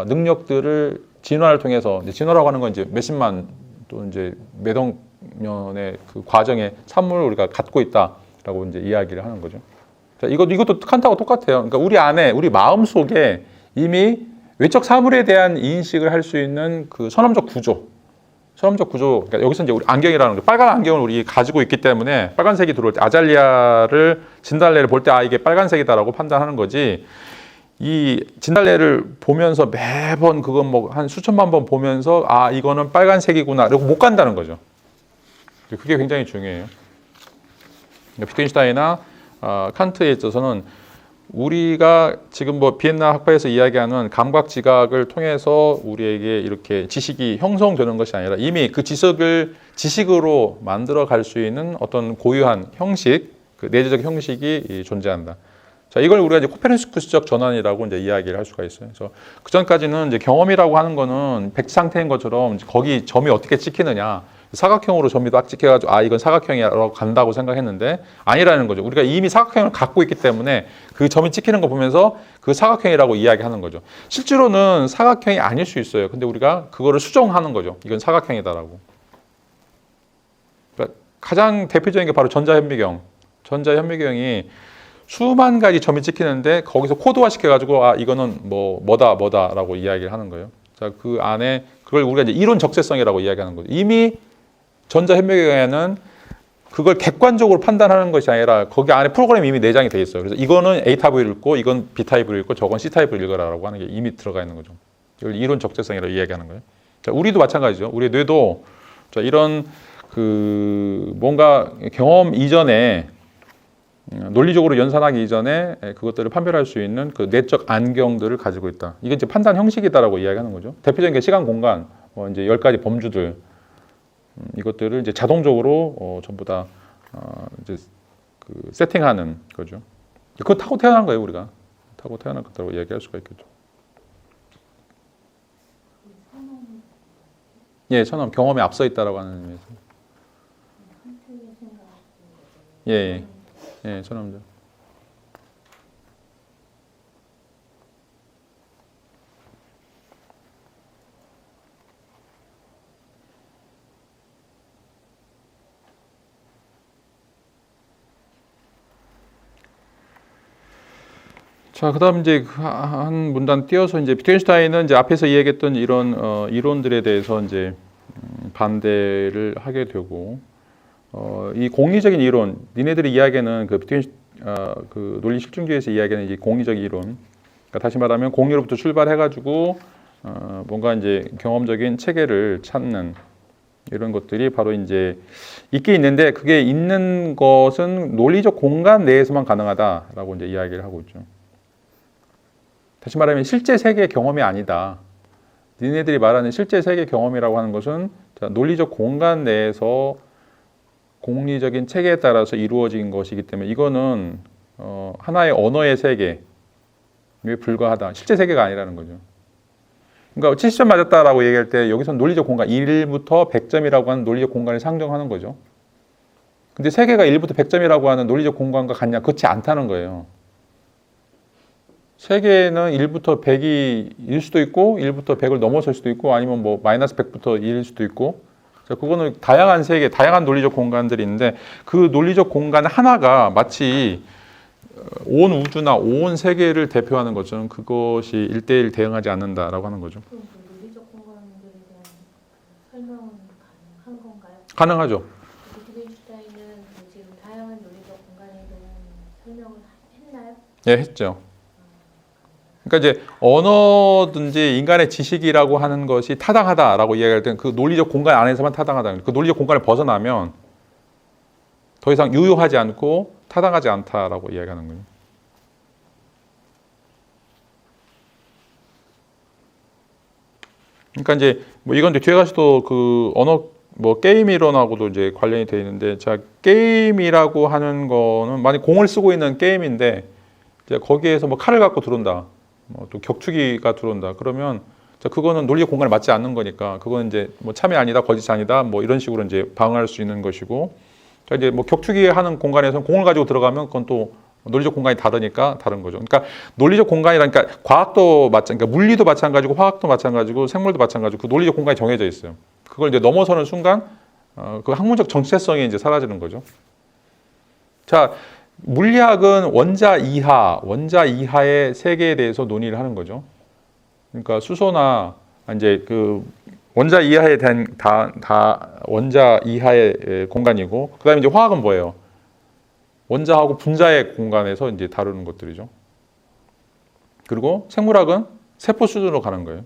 S1: 능력들을 진화를 통해서 진화라고 하는 건 이제 몇십만 또 이제 몇억 년의 그 과정의 산물을 우리가 갖고 있다라고 이제 이야기를 하는 거죠. 자, 이것도 칸트하고 똑같아요. 그러니까 우리 마음 속에 이미 외적 사물에 대한 인식을 할 수 있는 그 선험적 구조. 그러니까 여기서 이제 우리 안경이라는 거, 빨간 안경을 우리 가지고 있기 때문에 빨간색이 들어올 때 진달래를 볼 때 이게 빨간색이다라고 판단하는 거지. 이 진달래를 보면서 매번 그건 한 수천만 번 보면서 이거는 빨간색이구나 이러고 못 간다는 거죠. 그게 굉장히 중요해요. 위트겐슈타인이나 칸트에 있어서는 우리가 지금 비엔나 학파에서 이야기하는 감각 지각을 통해서 우리에게 이렇게 지식이 형성되는 것이 아니라 이미 그 지식으로 만들어 갈 수 있는 어떤 고유한 형식, 그 내재적 형식이 존재한다. 자, 이걸 우리가 이제 코페르니쿠스적 전환이라고 이제 이야기를 할 수가 있어요. 그래서 그 전까지는 이제 경험이라고 하는 거는 백지 상태인 것처럼 거기 점이 어떻게 찍히느냐. 사각형으로 점이 딱 찍혀가지고 이건 사각형이라고 간다고 생각했는데 아니라는 거죠. 우리가 이미 사각형을 갖고 있기 때문에 그 점이 찍히는 거 보면서 그 사각형이라고 이야기하는 거죠. 실제로는 사각형이 아닐 수 있어요. 근데 우리가 그거를 수정하는 거죠. 이건 사각형이다라고. 그러니까 가장 대표적인 게 바로 전자현미경이 수만 가지 점이 찍히는데 거기서 코드화 시켜가지고 아 이거는 뭐다라고 이야기를 하는 거예요. 자, 그 안에 그걸 우리가 이제 이론 적재성이라고 이야기하는 거죠. 이미 전자현미경에는 그걸 객관적으로 판단하는 것이 아니라 거기 안에 프로그램이 이미 내장이 돼 있어요. 그래서 이거는 A 타입을 읽고 이건 B 타입을 읽고 저건 C 타입을 읽어라라고 하는 게 이미 들어가 있는 거죠. 이걸 이론 적재성이라고 이야기하는 거예요. 자, 우리도 마찬가지죠. 우리 뇌도 자, 이런 그 뭔가 경험 이전에 논리적으로 연산하기 이전에 그것들을 판별할 수 있는 그 내적 안경들을 가지고 있다. 이게 이제 판단 형식이다라고 이야기하는 거죠. 대표적인 게 시간, 공간, 이제 10가지 범주들 이것들을 이제 자동적으로 전부 다 이제 그 세팅하는 거죠. 그거 타고 태어난 거예요, 우리가. 타고 태어난 것다고 이야기할 수가 있겠죠. 예, 천엄 경험에 앞서 있다라고 하는 의미에서. 예, 예, 천엄죠. 자, 그다음 이제 한 문단 띄어서 이제 비트겐슈타인은 이제 앞에서 이야기했던 이런 이론들에 대해서 이제 반대를 하게 되고 이 공리적인 이론, 니네들이 이야기하는 그 그 논리 실증주의에서 이야기하는 이 공리적 이론, 그러니까 다시 말하면 공리로부터 출발해가지고 뭔가 이제 경험적인 체계를 찾는 이런 것들이 바로 이제 있긴 있는데 그게 있는 것은 논리적 공간 내에서만 가능하다라고 이제 이야기를 하고 있죠. 다시 말하면 실제 세계 경험이 아니다. 니네들이 말하는 실제 세계 경험이라고 하는 것은 논리적 공간 내에서 공리적인 체계에 따라서 이루어진 것이기 때문에 이거는 하나의 언어의 세계에 불과하다. 실제 세계가 아니라는 거죠. 그러니까 70점 맞았다라고 얘기할 때 여기서는 논리적 공간 1부터 100점이라고 하는 논리적 공간을 상정하는 거죠. 근데 세계가 1부터 100점이라고 하는 논리적 공간과 같냐? 그렇지 않다는 거예요. 세계는 1부터 100일 수도 있고 1부터 100을 넘어설 수도 있고 아니면 뭐 마이너스 100부터 1일 수도 있고 그거는 다양한 세계, 다양한 논리적 공간들이 있는데 그 논리적 공간 하나가 마치 온 우주나 온 세계를 대표하는 것처럼 그것이 1대1 대응하지 않는다라고 하는 거죠.
S2: 그럼 그 논리적 공간들에 대한 설명은 가능한 건가요?
S1: 가능하죠.
S2: 비트겐슈타인은 지금 다양한 논리적 공간에 대한 설명을 했나요?
S1: 예, 했죠. 그러니까 이제 언어든지 인간의 지식이라고 하는 것이 타당하다라고 이야기할 때는 그 논리적 공간 안에서만 타당하다. 그 논리적 공간을 벗어나면 더 이상 유효하지 않고 타당하지 않다라고 이야기하는 거예요. 그러니까 이제 뭐 이건 이제 뒤에 가서도 그 언어 뭐 게임 이론하고도 이제 관련이 되어 있는데, 자 게임이라고 하는 거는 만약 공을 쓰고 있는 게임인데 이제 거기에서 뭐 칼을 갖고 들어온다. 또 격투기가 들어온다. 그러면 자 그거는 논리적 공간에 맞지 않는 거니까 그거는 이제 뭐 참이 아니다, 거짓이 아니다, 뭐 이런 식으로 이제 방어할 수 있는 것이고, 자 이제 뭐 격투기 하는 공간에서는 공을 가지고 들어가면 그건 또 논리적 공간이 다르니까 다른 거죠. 그러니까 논리적 공간이라니까 과학도 그러니까 물리도 마찬가지고 화학도 마찬가지고 생물도 마찬가지고 그 논리적 공간이 정해져 있어요. 그걸 이제 넘어서는 순간 그 학문적 정체성이 이제 사라지는 거죠. 자. 물리학은 원자 이하의 세계에 대해서 논의를 하는 거죠. 그러니까 수소나 이제 그 원자 이하에 대한 원자 이하의 공간이고, 그다음에 이제 화학은 뭐예요? 원자하고 분자의 공간에서 이제 다루는 것들이죠. 그리고 생물학은 세포 수준으로 가는 거예요.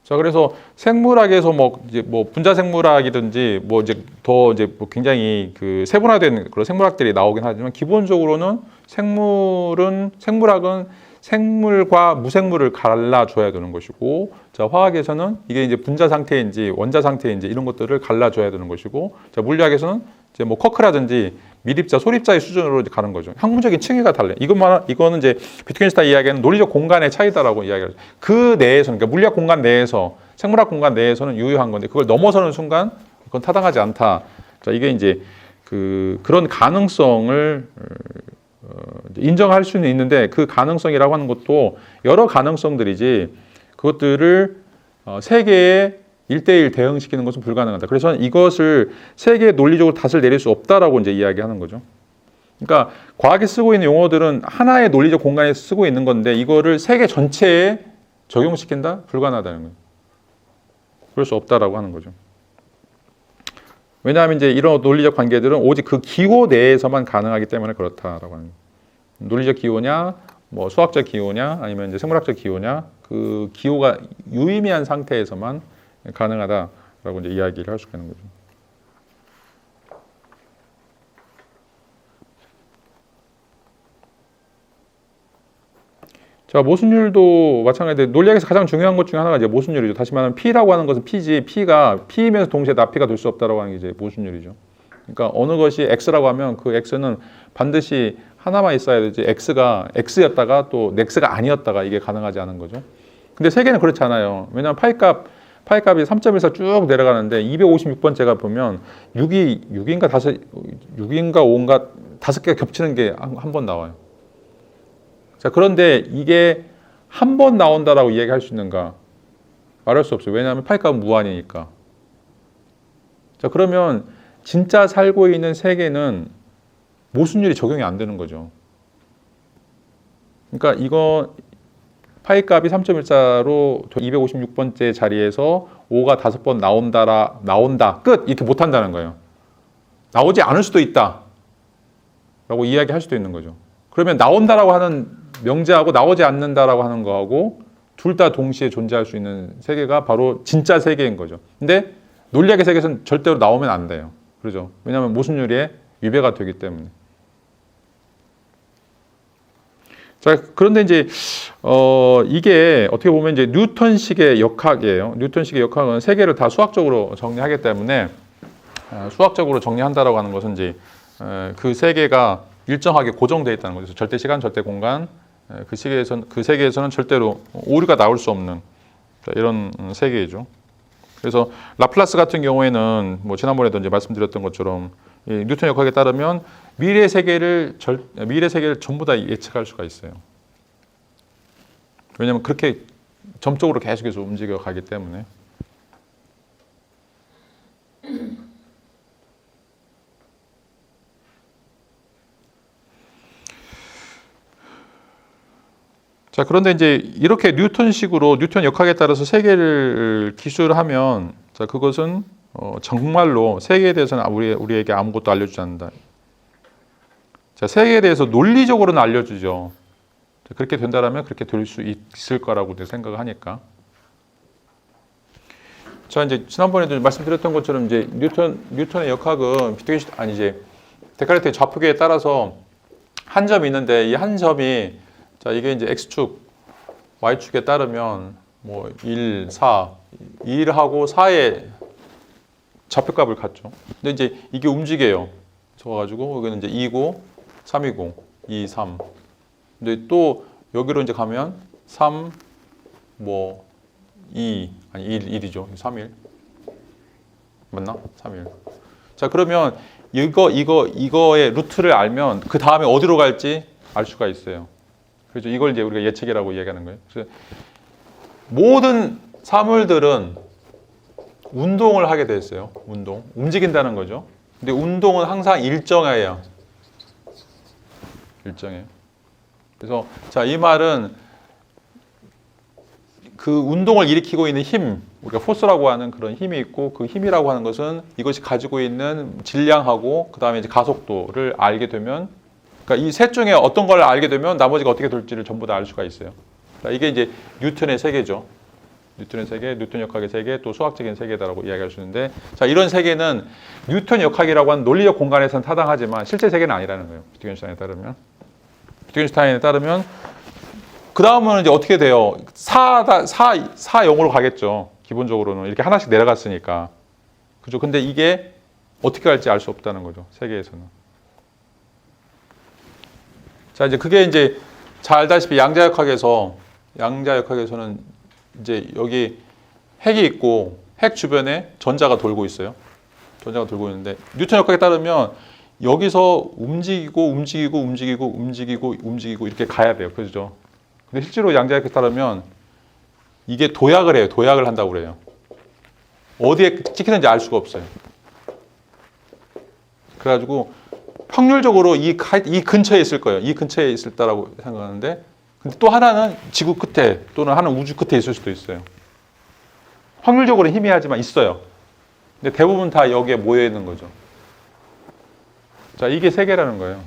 S1: 자, 그래서 생물학에서 뭐 이제 뭐 분자 생물학이든지 뭐 이제 더 이제 뭐 굉장히 그 세분화된 그런 생물학들이 나오긴 하지만 기본적으로는 생물학은 생물과 무생물을 갈라줘야 되는 것이고, 자 화학에서는 이게 이제 분자 상태인지 원자 상태인지 이런 것들을 갈라줘야 되는 것이고, 자 물리학에서는 이제 뭐 쿼크라든지 미립자, 소립자의 수준으로 이제 가는 거죠. 학문적인 층위가 달라요. 이거는 이제 비트겐슈타인 이야기하는 논리적 공간의 차이다라고 이야기하죠. 그 내에서, 그러니까 물리학 공간 내에서, 생물학 공간 내에서는 유효한 건데 그걸 넘어서는 순간 그건 타당하지 않다. 자 이게 이제 그런 가능성을 인정할 수는 있는데 그 가능성이라고 하는 것도 여러 가능성들이지 그것들을 세계에 1대1 대응시키는 것은 불가능하다. 그래서 이것을 세계에 논리적으로 탓을 내릴 수 없다라고 이제 이야기하는 거죠. 그러니까 과학에 쓰고 있는 용어들은 하나의 논리적 공간에 쓰고 있는 건데 이거를 세계 전체에 적용시킨다? 불가능하다는 거예요. 그럴 수 없다라고 하는 거죠. 왜냐하면 이제 이런 논리적 관계들은 오직 그 기호 내에서만 가능하기 때문에 그렇다라고 하는 거예요. 논리적 기호냐, 뭐 수학적 기호냐, 아니면 이제 생물학적 기호냐, 그 기호가 유의미한 상태에서만 가능하다라고 이제 이야기를 할 수가 있는 거죠. 자, 모순율도 마찬가지인데 논리학에서 가장 중요한 것 중에 하나가 이제 모순율이죠. 다시 말하면 P라고 하는 것은 P지, P가 P이면서 동시에 나P가 될 수 없다라고 하는 게 이제 모순율이죠. 그러니까 어느 것이 X라고 하면 그 X는 반드시 하나만 있어야 되지 X가 X였다가 또 X가 아니었다가 이게 가능하지 않은 거죠. 근데 세계는 그렇지 않아요. 왜냐하면 파이값이 3.14 쭉 내려가는데 256번째가 보면 6인가 5인가 5개가 겹치는 게 한 번 나와요. 자, 그런데 이게 한 번 나온다라고 이야기할 수 있는가? 말할 수 없어요. 왜냐하면 파이값은 무한이니까. 자, 그러면 진짜 살고 있는 세계는 모순율이 적용이 안 되는 거죠. 그러니까 이거 파이값이 3.14로 256번째 자리에서 5가 5번 나온다. 끝! 이렇게 못한다는 거예요. 나오지 않을 수도 있다. 라고 이야기할 수도 있는 거죠. 그러면 나온다라고 하는 명제하고 나오지 않는다라고 하는 거하고 둘 다 동시에 존재할 수 있는 세계가 바로 진짜 세계인 거죠. 근데 논리학의 세계에서는 절대로 나오면 안 돼요. 그렇죠? 왜냐하면 모순율에 위배가 되기 때문에. 자, 그런데 이제 이게 어떻게 보면 이제 뉴턴식의 역학이에요. 뉴턴식의 역학은 세계를 다 수학적으로 정리하기 때문에 수학적으로 정리한다라고 하는 것은 이제 그 세계가 일정하게 고정되어 있다는 거죠. 절대 시간, 절대 공간, 그 세계에서는 절대로 오류가 나올 수 없는 이런 세계이죠. 그래서 라플라스 같은 경우에는 뭐 지난번에도 이제 말씀드렸던 것처럼 이 뉴턴 역학에 따르면 미래 세계를 전부 다 예측할 수가 있어요. 왜냐하면 그렇게 점적으로 계속해서 움직여 가기 때문에. 자, 그런데 이제 이렇게 뉴턴식으로 뉴턴 역학에 따라서 세계를 기술하면 자, 그것은 정말로 세계에 대해서는 우리에게 아무것도 알려주지 않는다. 자, 세계에 대해서 논리적으로는 알려주죠. 자, 그렇게 된다면 그렇게 될 수 있을 거라고 생각을 하니까. 자, 이제 지난번에도 말씀드렸던 것처럼 이제 뉴턴의 역학은 데카르트의 좌표계에 따라서 한 점이 있는데 이 한 점이 자, 이게 이제 x축, y축에 따르면 뭐 1, 4, 1하고 4의 좌표값을 갖죠. 근데 이제 이게 움직여요. 적어가지고 여기는 이제 2고 3이고 2, 3. 근데 또 여기로 이제 가면 3, 뭐 2, 아니 1이죠. 3, 1. 맞나? 3, 1. 자, 그러면 이거의 루트를 알면 그 다음에 어디로 갈지 알 수가 있어요. 그렇죠. 이걸 이제 우리가 예측이라고 이야기하는 거예요. 그래서 모든 사물들은 운동을 하게 돼 있어요. 움직인다는 거죠. 근데 운동은 항상 일정해요. 그래서 자, 이 말은 그 운동을 일으키고 있는 힘, 우리가 포스라고 하는 그런 힘이 있고 그 힘이라고 하는 것은 이것이 가지고 있는 질량하고 그 다음에 이제 가속도를 알게 되면 그러니까 이 셋 중에 어떤 걸 알게 되면 나머지가 어떻게 될지를 전부 다 알 수가 있어요. 그러니까 이게 이제 뉴턴의 세계죠. 뉴턴의 세계, 뉴턴 역학의 세계, 또 수학적인 세계다라고 이야기할 수 있는데, 자, 이런 세계는 뉴턴 역학이라고 하는 논리적 공간에서는 타당하지만 실제 세계는 아니라는 거예요. 비트겐슈타인에 따르면 그 다음은 이제 어떻게 돼요? 4,0으로 가겠죠. 기본적으로는 이렇게 하나씩 내려갔으니까, 그죠? 근데 이게 어떻게 갈지 알 수 없다는 거죠. 세계에서는. 자, 이제 그게 이제 잘 알다시피 양자역학에서는 이제 여기 핵이 있고 핵 주변에 전자가 돌고 있어요. 전자가 돌고 있는데 뉴턴 역학에 따르면 여기서 움직이고 이렇게 가야 돼요. 그죠? 근데 실제로 양자역학에 따르면 이게 도약을 해요. 도약을 한다고 그래요. 어디에 찍히는지 알 수가 없어요. 그래가지고 확률적으로 이 근처에 있을 거예요. 이 근처에 있을 거라고 생각하는데, 근데 또 하나는 지구 끝에 또는 하나는 우주 끝에 있을 수도 있어요. 확률적으로 희미하지만 있어요. 근데 대부분 다 여기에 모여 있는 거죠. 자, 이게 세계라는 거예요.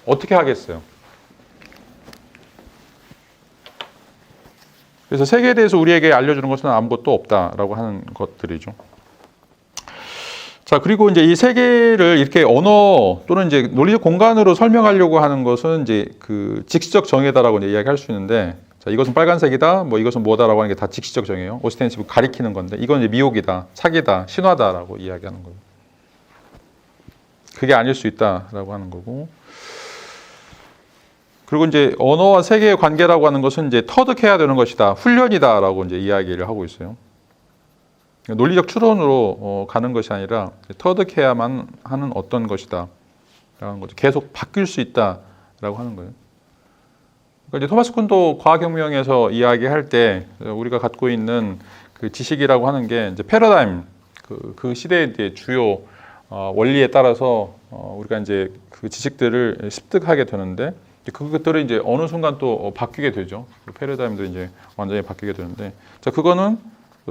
S1: 어떻게 하겠어요? 그래서 세계에 대해서 우리에게 알려주는 것은 아무것도 없다라고 하는 것들이죠. 자, 그리고 이제 이 세계를 이렇게 언어 또는 이제 논리적 공간으로 설명하려고 하는 것은 이제 그 직시적 정의다라고 이제 이야기할 수 있는데, 자, 이것은 빨간색이다, 뭐 이것은 뭐다라고 하는 게 다 직시적 정의예요. 오스텐시브 가리키는 건데, 이건 이제 미혹이다, 사기다, 신화다라고 이야기하는 거예요. 그게 아닐 수 있다라고 하는 거고. 그리고 이제 언어와 세계의 관계라고 하는 것은 이제 터득해야 되는 것이다, 훈련이다라고 이제 이야기를 하고 있어요. 논리적 추론으로 가는 것이 아니라 터득해야만 하는 어떤 것이다 라는 거죠. 계속 바뀔 수 있다라고 하는 거예요. 그러니까 이제 토마스 쿤도 과학혁명에서 이야기할 때 우리가 갖고 있는 그 지식이라고 하는 게 이제 패러다임, 그 시대의 이제 주요 원리에 따라서 우리가 이제 그 지식들을 습득하게 되는데, 그것들은 이제 어느 순간 또 바뀌게 되죠. 그 패러다임도 이제 완전히 바뀌게 되는데, 자, 그거는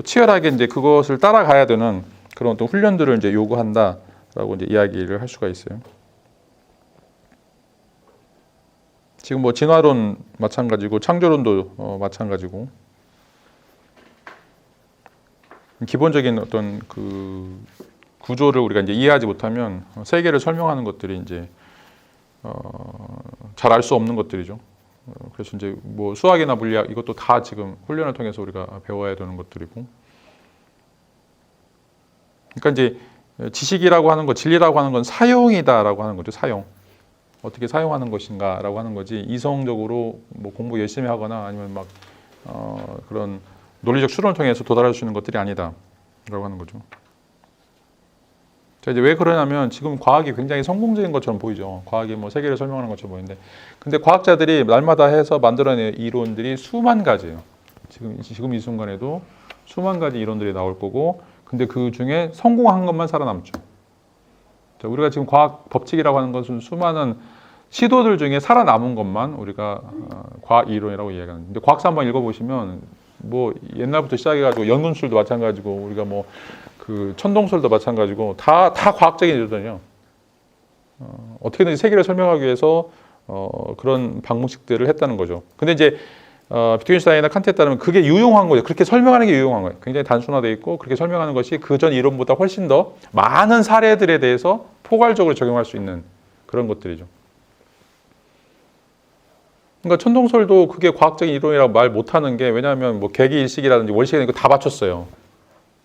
S1: 치열하게 이제 그것을 따라가야 되는 그런 어떤 훈련들을 이제 요구한다라고 이제 이야기를 할 수가 있어요. 지금 뭐 진화론 마찬가지고 창조론도 마찬가지고, 기본적인 어떤 그 구조를 우리가 이제 이해하지 못하면 세계를 설명하는 것들이 이제 잘 알 수 없는 것들이죠. 그래서 이제 뭐 수학이나 물리학 이것도 다 지금 훈련을 통해서 우리가 배워야 되는 것들이고, 그러니까 이제 지식이라고 하는 것, 진리라고 하는 건 사용이다라고 하는 거죠. 사용. 어떻게 사용하는 것인가라고 하는 거지, 이성적으로 뭐 공부 열심히 하거나 아니면 막 그런 논리적 추론을 통해서 도달할 수 있는 것들이 아니다라고 하는 거죠. 자, 이제 왜 그러냐면 지금 과학이 굉장히 성공적인 것처럼 보이죠. 과학이 뭐 세계를 설명하는 것처럼 보이는데, 근데 과학자들이 날마다 해서 만들어낸 이론들이 수만 가지예요. 지금 이 순간에도 수만 가지 이론들이 나올 거고, 근데 그 중에 성공한 것만 살아남죠. 자, 우리가 지금 과학 법칙이라고 하는 것은 수많은 시도들 중에 살아남은 것만 우리가 과학 이론이라고 이야기하는. 근데 과학서 한번 읽어보시면 뭐 옛날부터 시작해가지고 연금술도 마찬가지고, 우리가 뭐 그 천동설도 마찬가지고 다 과학적인 이론이에요. 어떻게든지 세계를 설명하기 위해서 그런 방식들을 했다는 거죠. 근데 이제 비트겐슈타인이나 칸트에 따르면 그게 유용한 거예요. 그렇게 설명하는 게 유용한 거예요. 굉장히 단순화되어 있고, 그렇게 설명하는 것이 그전 이론보다 훨씬 더 많은 사례들에 대해서 포괄적으로 적용할 수 있는 그런 것들이죠. 그러니까 천동설도 그게 과학적인 이론이라고 말 못하는 게, 왜냐하면 뭐 개기일식이라든지 월식이라든지 이거 다 맞췄어요.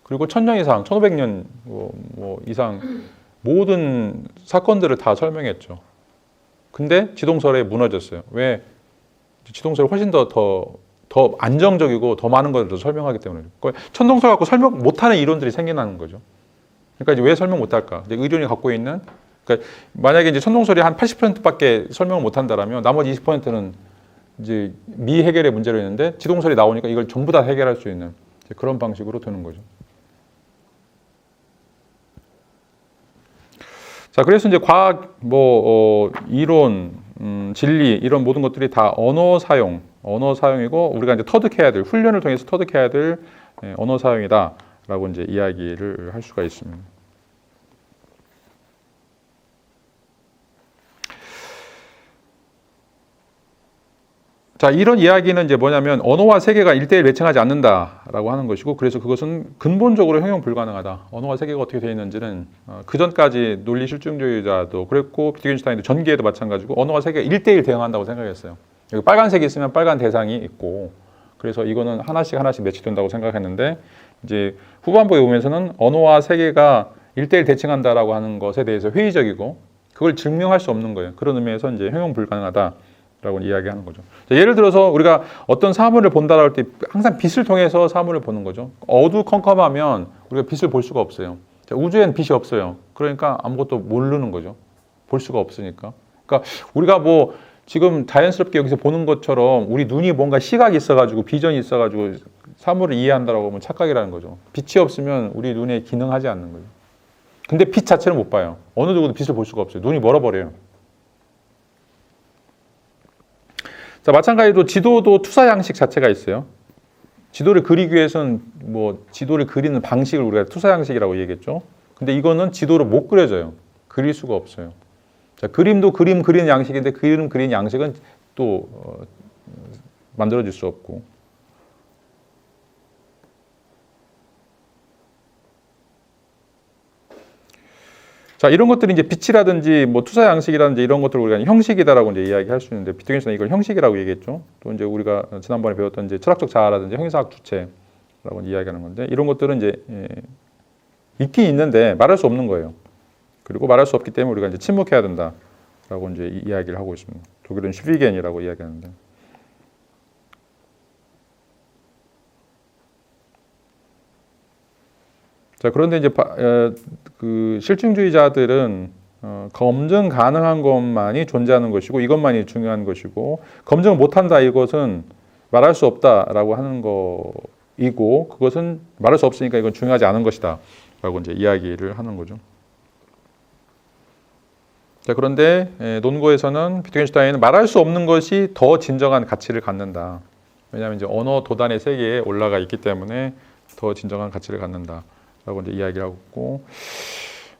S1: 그리고 1000년 이상, 1500년 뭐 이상 모든 사건들을 다 설명했죠. 근데 지동설에 무너졌어요. 왜? 지동설이 훨씬 더 안정적이고 더 많은 것을 설명하기 때문에. 천동설 갖고 설명 못하는 이론들이 생겨나는 거죠. 그러니까 이제 왜 설명 못할까? 이제 의론이 갖고 있는, 그러니까 만약에 이제 천동설이 한 80%밖에 설명을 못한다라면 나머지 20%는 이제 미해결의 문제로 있는데, 지동설이 나오니까 이걸 전부 다 해결할 수 있는 그런 방식으로 되는 거죠. 자, 그래서 이제 과학, 이론, 진리 이런 모든 것들이 다 언어 사용이고, 우리가 이제 터득해야 될, 훈련을 통해서 터득해야 될 언어 사용이다라고 이제 이야기를 할 수가 있습니다. 자, 이런 이야기는 이제 뭐냐면 언어와 세계가 1대1 매칭하지 않는다라고 하는 것이고, 그래서 그것은 근본적으로 형용 불가능하다. 언어와 세계가 어떻게 되어 있는지는 그 전까지 논리 실증주의자도 그랬고, 비트겐슈타인도 전기에도 마찬가지고, 언어와 세계가 1대1 대응한다고 생각했어요. 여기 빨간색이 있으면 빨간 대상이 있고, 그래서 이거는 하나씩 매치된다고 생각했는데, 이제 후반부에 보면서는 언어와 세계가 1대1 대칭한다라고 하는 것에 대해서 회의적이고, 그걸 증명할 수 없는 거예요. 그런 의미에서 이제 형용 불가능하다 라고 이야기하는 거죠. 자, 예를 들어서 우리가 어떤 사물을 본다라고 할 때 항상 빛을 통해서 사물을 보는 거죠. 어두컴컴하면 우리가 빛을 볼 수가 없어요. 자, 우주엔 빛이 없어요. 그러니까 아무것도 모르는 거죠. 볼 수가 없으니까. 그러니까 우리가 뭐 지금 자연스럽게 여기서 보는 것처럼 우리 눈이 뭔가 시각이 있어가지고 비전이 있어가지고 사물을 이해한다라고 하면 착각이라는 거죠. 빛이 없으면 우리 눈에 기능하지 않는 거예요. 근데 빛 자체는 못 봐요. 어느 누구도 빛을 볼 수가 없어요. 눈이 멀어버려요. 자, 마찬가지로 지도도 투사 양식 자체가 있어요. 지도를 그리기 위해서는 뭐 지도를 그리는 방식을 우리가 투사 양식이라고 얘기했죠. 근데 이거는 지도를 못 그려져요. 그릴 수가 없어요. 자, 그림도 그림 그리는 양식인데 그림 그리는 양식은 또 만들어질 수 없고. 자, 이런 것들이 이제 빛이라든지 뭐 투사 양식이라든지 이런 것들을 우리가 형식이다라고 이제 이야기할 수 있는데 비트겐슈타인은 이걸 형식이라고 얘기했죠. 또 이제 우리가 지난번에 배웠던 이제 철학적 자아라든지 형이상학 주체라고 이야기하는 건데 이런 것들은 이제 있긴 있는데 말할 수 없는 거예요. 그리고 말할 수 없기 때문에 우리가 이제 침묵해야 된다라고 이제 이야기를 하고 있습니다. 독일은 슈비겐이라고 이야기하는데. 자, 그런데 이제 그 실증주의자들은 검증 가능한 것만이 존재하는 것이고 이것만이 중요한 것이고 검증을 못한다 이것은 말할 수 없다라고 하는 거이고 그것은 말할 수 없으니까 이건 중요하지 않은 것이다 라고 이제 이야기를 하는 거죠. 자, 그런데 논거에서는 비트겐슈타인은 말할 수 없는 것이 더 진정한 가치를 갖는다. 왜냐하면 이제 언어 도단의 세계에 올라가 있기 때문에 더 진정한 가치를 갖는다. 라고 이제 이야기를 하고 있고,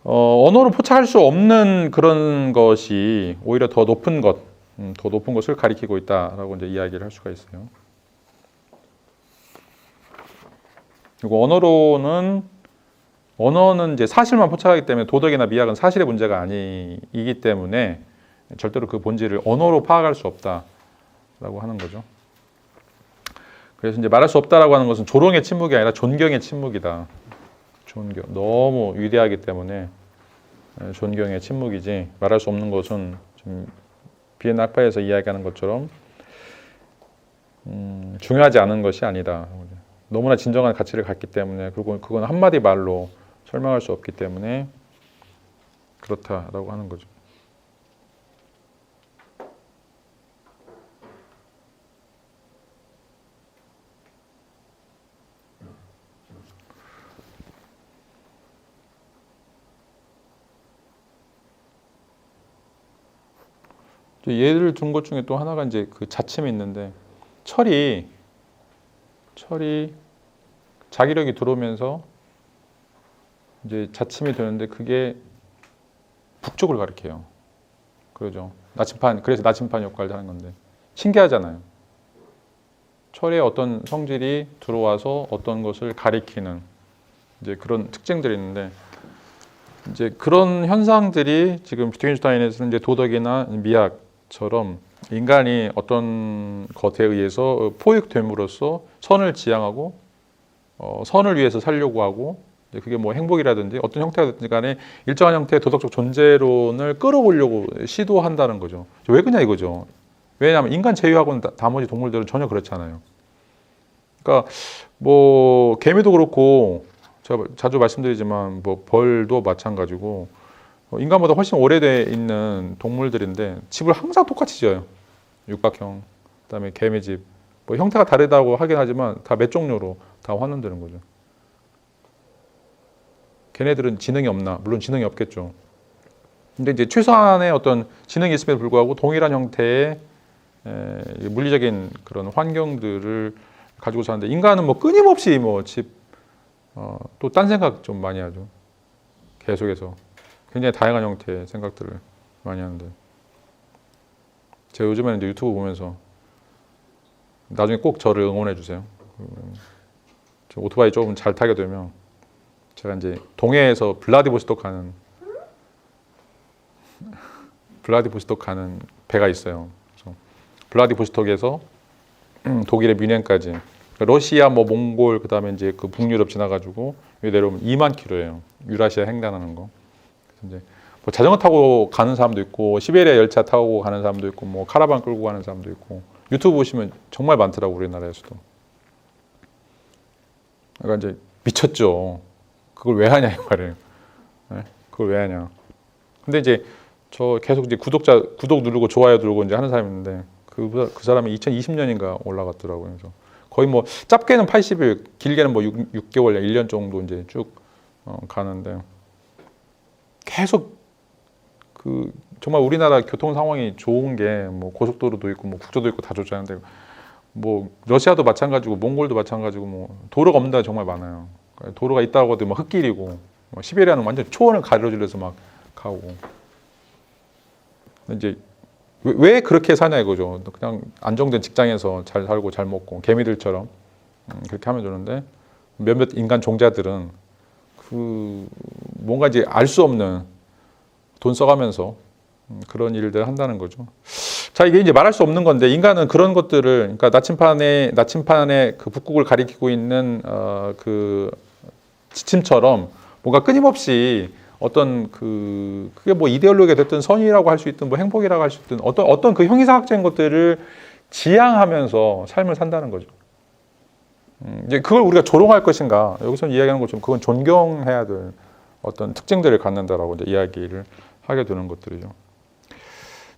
S1: 언어로 포착할 수 없는 그런 것이 오히려 더 높은 것을 가리키고 있다라고 이제 이야기를 할 수가 있어요. 그리고 언어는 이제 사실만 포착하기 때문에 도덕이나 미학은 사실의 문제가 아니기 때문에 절대로 그 본질을 언어로 파악할 수 없다라고 하는 거죠. 그래서 이제 말할 수 없다라고 하는 것은 조롱의 침묵이 아니라 존경의 침묵이다. 존경. 너무 위대하기 때문에 존경의 침묵이지 말할 수 없는 것은 지금 비엔나 학파에서 이야기하는 것처럼 중요하지 않은 것이 아니다. 너무나 진정한 가치를 갖기 때문에 그리고 그건 한마디 말로 설명할 수 없기 때문에 그렇다라고 하는 거죠. 예를 든 것 중에 또 하나가 이제 그 자침이 있는데 철이 자기력이 들어오면서 이제 자침이 되는데 그게 북쪽을 가리켜요. 그러죠. 그래서 나침반 역할을 하는 건데 신기하잖아요. 철의 어떤 성질이 들어와서 어떤 것을 가리키는 이제 그런 특징들이 있는데 이제 그런 현상들이 지금 비트겐슈타인에서는 이제 도덕이나 미학처럼 인간이 어떤 것에 의해서 포획됨으로써 선을 지향하고 선을 위해서 살려고 하고 그게 뭐 행복이라든지 어떤 형태가 간에 일정한 형태의 도덕적 존재론을 끌어오려고 시도한다는 거죠. 왜 그러냐 이거죠. 왜냐하면 인간 제외하고는 나머지 동물들은 전혀 그렇지 않아요. 그러니까 뭐 개미도 그렇고 제가 자주 말씀드리지만 뭐 벌도 마찬가지고 인간보다 훨씬 오래돼 있는 동물들인데 집을 항상 똑같이 지어요. 육각형, 그다음에 개미집. 뭐 형태가 다르다고 하긴 하지만 다 몇 종류로 다 환원되는 거죠. 걔네들은 지능이 없나? 물론 지능이 없겠죠. 근데 이제 최소한의 어떤 지능이 있음에도 불구하고 동일한 형태의 물리적인 그런 환경들을 가지고 사는데 인간은 뭐 끊임없이 뭐 집, 또 딴 생각 좀 많이 하죠. 계속해서. 굉장히 다양한 형태의 생각들을 많이 하는데. 제가 요즘에는 이제 유튜브 보면서 나중에 꼭 저를 응원해 주세요. 저 오토바이 조금 잘 타게 되면 제가 이제 동해에서 블라디보스톡 가는 배가 있어요. 그래서 블라디보스톡에서 독일의 뮌헨까지 러시아 뭐 몽골 그다음에 이제 그 북유럽 지나가지고 여기 내려오면 2만 킬로예요. 유라시아 횡단하는 거. 그래서 이제 뭐 자전거 타고 가는 사람도 있고 시베리아 열차 타고 가는 사람도 있고 뭐 카라반 끌고 가는 사람도 있고 유튜브 보시면 정말 많더라고 우리나라에서도. 그러니까 이제 미쳤죠. 그걸 왜 하냐 이 말이에요. 네? 그걸 왜 하냐. 근데 이제 저 계속 이제 구독 누르고 좋아요 누르고 이제 하는 사람이 있는데 그 사람이 2020년인가 올라갔더라고요. 그래서 거의 뭐 짧게는 80일, 길게는 뭐 6개월, 1년 정도 이제 쭉 가는데 계속 그 정말 우리나라 교통 상황이 좋은 게 뭐 고속도로도 있고 뭐 국도도 있고 다 좋잖아요. 근데 뭐 러시아도 마찬가지고 몽골도 마찬가지고 뭐 도로가 없는 데가 정말 많아요. 도로가 있다고 해도 막 흙길이고 뭐 시베리아는 완전 초원을 가로질러서 막 가고. 이제 왜 그렇게 사냐 이거죠. 그냥 안정된 직장에서 잘 살고 잘 먹고 개미들처럼 그렇게 하면 되는데 몇몇 인간 종자들은 그 뭔가 이제 알 수 없는 돈 써가면서 그런 일들을 한다는 거죠. 자, 이게 이제 말할 수 없는 건데 인간은 그런 것들을 그러니까 나침판에 그 북극을 가리키고 있는 그 지침처럼 뭔가 끊임없이 어떤 그게 뭐 이데올로기가 됐든 선의라고 할 수 있든 뭐 행복이라고 할 수 있든 어떤 그 형이상학적인 것들을 지향하면서 삶을 산다는 거죠. 이제 그걸 우리가 조롱할 것인가? 여기서 이야기하는 것처럼 그건 존경해야 될 어떤 특징들을 갖는다라고 이제 이야기를 하게 되는 것들이죠.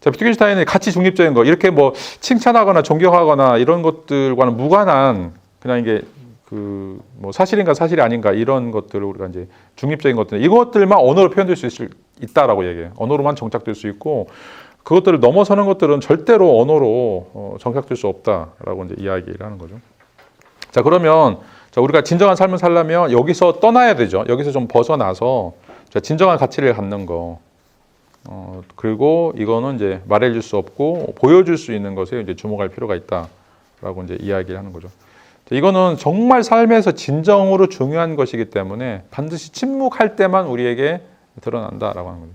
S1: 자, 비트겐슈타인은 가치 중립적인 거 이렇게 뭐 칭찬하거나 존경하거나 이런 것들과는 무관한 그냥 이게 그 뭐 사실인가 사실이 아닌가 이런 것들을 우리가 이제 중립적인 것들 이것들만 언어로 표현될 수 있다라고 얘기해요. 언어로만 정착될 수 있고 그것들을 넘어서는 것들은 절대로 언어로 정착될 수 없다라고 이제 이야기를 하는 거죠. 자, 그러면 자, 우리가 진정한 삶을 살려면 여기서 떠나야 되죠. 여기서 좀 벗어나서 자, 진정한 가치를 갖는 거. 그리고 이거는 이제 말해줄 수 없고 보여줄 수 있는 것에 이제 주목할 필요가 있다라고 이제 이야기를 하는 거죠. 이거는 정말 삶에서 진정으로 중요한 것이기 때문에 반드시 침묵할 때만 우리에게 드러난다라고 하는 거죠.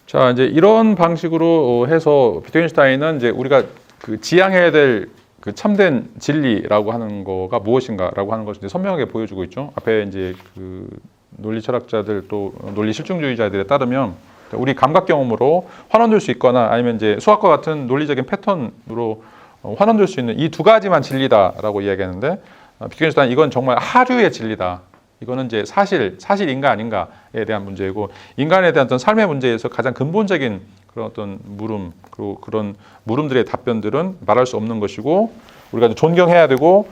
S1: 자, 이제 이런 방식으로 해서 비트겐슈타인은 이제 우리가 그 지향해야 될 그 참된 진리라고 하는 거가 무엇인가라고 하는 것을 이제 선명하게 보여주고 있죠. 앞에 이제 그 논리 철학자들 또 논리 실증주의자들에 따르면 우리 감각 경험으로 환원될 수 있거나 아니면 이제 수학과 같은 논리적인 패턴으로 환원될 수 있는 이 두 가지만 진리다라고 이야기하는데 비트겐슈타인 이건 정말 하류의 진리다. 이거는 이제 사실인가 아닌가에 대한 문제이고 인간에 대한 어떤 삶의 문제에서 가장 근본적인 그런 어떤 물음 그리고 그런 물음들의 답변들은 말할 수 없는 것이고 우리가 존경해야 되고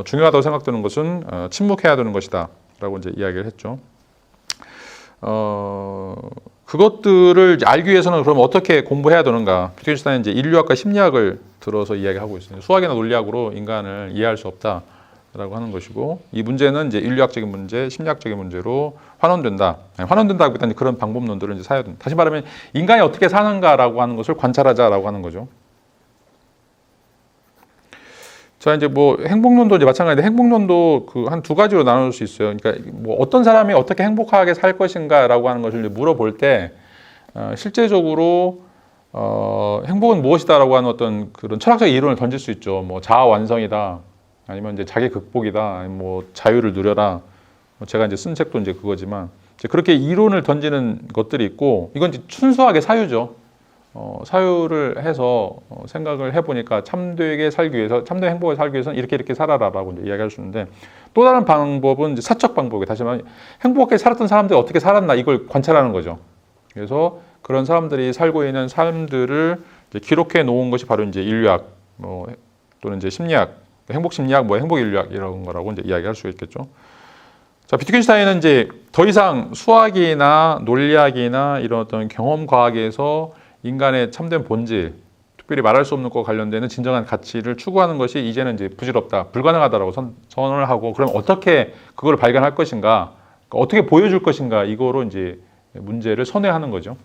S1: 중요하다고 생각되는 것은 침묵해야 되는 것이다라고 이제 이야기를 했죠. 그것들을 알기 위해서는 그럼 어떻게 공부해야 되는가? 비트겐슈타인은 이제 인류학과 심리학을 들어서 이야기하고 있습니다. 수학이나 논리학으로 인간을 이해할 수 없다라고 하는 것이고 이 문제는 이제 인류학적인 문제, 심리학적인 문제로 환원된다. 환원된다기보다는 그런 방법론들을 이제 사야 된다. 다시 말하면 인간이 어떻게 사는가라고 하는 것을 관찰하자라고 하는 거죠. 자, 이제 뭐 행복론도 이제 마찬가지인데 행복론도 그 한 두 가지로 나눌 수 있어요. 그러니까 뭐 어떤 사람이 어떻게 행복하게 살 것인가라고 하는 것을 이제 물어볼 때 실제적으로 행복은 무엇이다라고 하는 어떤 그런 철학적 이론을 던질 수 있죠. 뭐 자아 완성이다, 아니면 이제 자기 극복이다, 아니면 뭐 자유를 누려라. 제가 이제 쓴 책도 이제 그거지만 이제 그렇게 이론을 던지는 것들이 있고 이건 이제 순수하게 사유죠. 사유를 해서 생각을 해보니까 참되게 살기 위해서, 참된 행복을 살기 위해서는 이렇게 살아라라고 이제 이야기할 수 있는데 또 다른 방법은 이제 사적 방법이에요. 다시 말하면 행복하게 살았던 사람들이 어떻게 살았나 이걸 관찰하는 거죠. 그래서 그런 사람들이 살고 있는 삶들을 이제 기록해 놓은 것이 바로 이제 인류학, 또는 이제 심리학, 행복 심리학, 행복 인류학 이런 거라고 이제 이야기할 수 있겠죠. 자, 비트겐슈타인은 이제 더 이상 수학이나 논리학이나 이런 어떤 경험 과학에서 인간의 참된 본질, 특별히 말할 수 없는 것과 관련되는 진정한 가치를 추구하는 것이 이제는 이제 부질없다, 불가능하다라고 선언을 하고, 그럼 어떻게 그걸 발견할 것인가, 어떻게 보여줄 것인가, 이거로 이제 문제를 선회하는 거죠.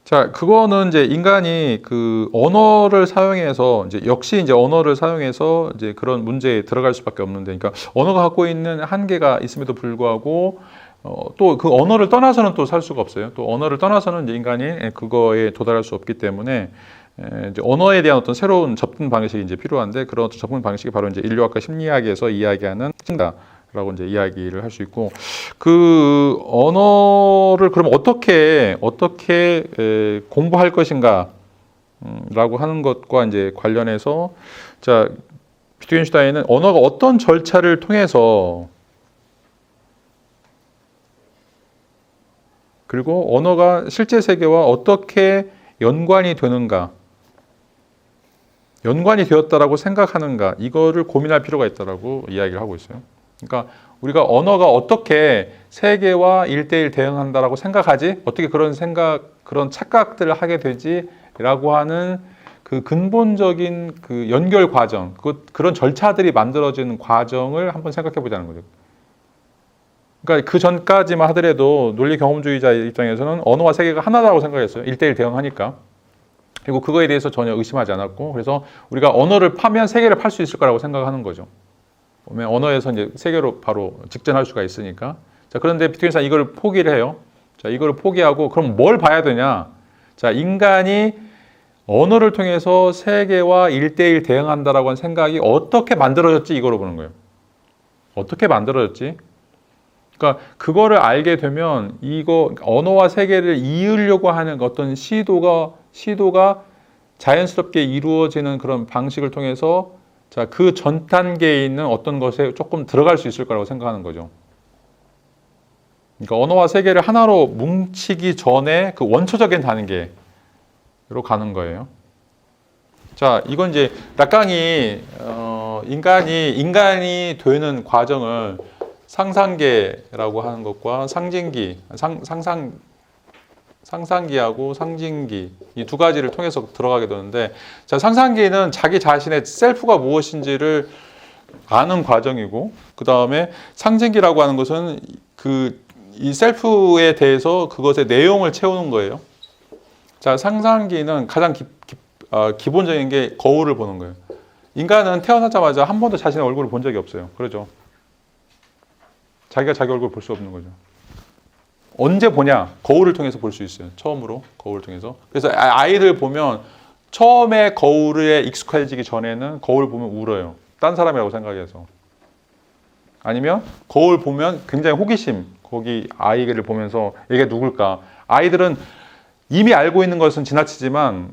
S1: 자, 그거는 이제 인간이 그 언어를 사용해서 역시 이제 언어를 사용해서 이제 그런 문제에 들어갈 수밖에 없는데, 그러니까 언어가 갖고 있는 한계가 있음에도 불구하고 또 그 언어를 떠나서는 또 살 수가 없어요. 또 언어를 떠나서는 이제 인간이 그거에 도달할 수 없기 때문에 이제 언어에 대한 어떤 새로운 접근 방식이 이제 필요한데, 그런 접근 방식이 바로 이제 인류학과 심리학에서 이야기하는 라고 이제 이야기를 할 수 있고, 그 언어를 그럼 어떻게 공부할 것인가 라고 하는 것과 이제 관련해서, 자, 비트겐슈타인은 언어가 어떤 절차를 통해서 그리고 언어가 실제 세계와 어떻게 연관이 되는가, 연관이 되었다라고 생각하는가, 이거를 고민할 필요가 있다라고 이야기를 하고 있어요. 그러니까 우리가 언어가 어떻게 세계와 1대1 대응한다라고 생각하지? 어떻게 그런 그런 착각들을 하게 되지?라고 하는 그 근본적인 그 연결 과정, 그런 절차들이 만들어지는 과정을 한번 생각해 보자는 거죠. 그러니까 그 전까지만 하더라도 논리 경험주의자 입장에서는 언어와 세계가 하나라고 생각했어요. 1대1 대응하니까. 그리고 그거에 대해서 전혀 의심하지 않았고, 그래서 우리가 언어를 파면 세계를 팔 수 있을 거라고 생각하는 거죠. 보면 언어에서 이제 세계로 바로 직전할 수가 있으니까. 자, 그런데 비트겐슈타인은 이걸 포기를 해요. 자, 이걸 포기하고 그럼 뭘 봐야 되냐? 자, 인간이 언어를 통해서 세계와 1대1 대응한다라고 하는 생각이 어떻게 만들어졌지? 이거로 보는 거예요. 어떻게 만들어졌지? 그러니까 그거를 알게 되면 이거 언어와 세계를 이으려고 하는 어떤 시도가 자연스럽게 이루어지는 그런 방식을 통해서 자, 그 전 단계에 있는 어떤 것에 조금 들어갈 수 있을 거라고 생각하는 거죠. 그러니까 언어와 세계를 하나로 뭉치기 전에 그 원초적인 단계로 가는 거예요. 자, 이건 이제 락강이 인간이 되는 과정을 상상계라고 하는 것과 상상기하고 상징기 이 두 가지를 통해서 들어가게 되는데, 자, 상상기는 자기 자신의 셀프가 무엇인지를 아는 과정이고, 그 다음에 상징기라고 하는 것은 이 셀프에 대해서 그것의 내용을 채우는 거예요. 자, 상상기는 가장 기본적인 게 거울을 보는 거예요. 인간은 태어나자마자 한 번도 자신의 얼굴을 본 적이 없어요. 그렇죠? 자기가 자기 얼굴을 볼 수 없는 거죠. 언제 보냐? 거울을 통해서 볼 수 있어요. 처음으로 거울을 통해서. 그래서 아이들 보면 처음에 거울에 익숙해지기 전에는 거울 보면 울어요. 딴 사람이라고 생각해서. 아니면 거울 보면 굉장히 호기심, 거기 아이를 보면서 이게 누굴까? 아이들은 이미 알고 있는 것은 지나치지만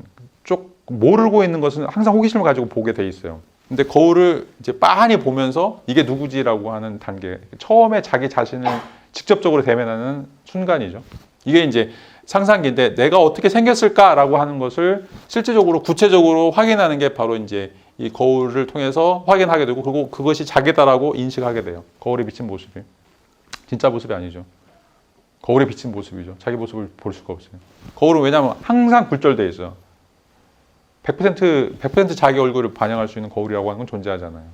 S1: 모르고 있는 것은 항상 호기심을 가지고 보게 돼 있어요. 근데 거울을 이제 빤히 보면서 이게 누구지라고 하는 단계, 처음에 자기 자신을 직접적으로 대면하는 순간이죠. 이게 이제 상상기인데 내가 어떻게 생겼을까라고 하는 것을 실제적으로 구체적으로 확인하는 게 바로 이제 이 거울을 통해서 확인하게 되고, 그리고 그것이 자기다라고 인식하게 돼요. 거울에 비친 모습이 진짜 모습이 아니죠. 거울에 비친 모습이죠. 자기 모습을 볼 수가 없어요. 거울은 왜냐하면 항상 굴절되어 있어요. 100% 자기 얼굴을 반영할 수 있는 거울이라고 하는 건 존재하잖아요.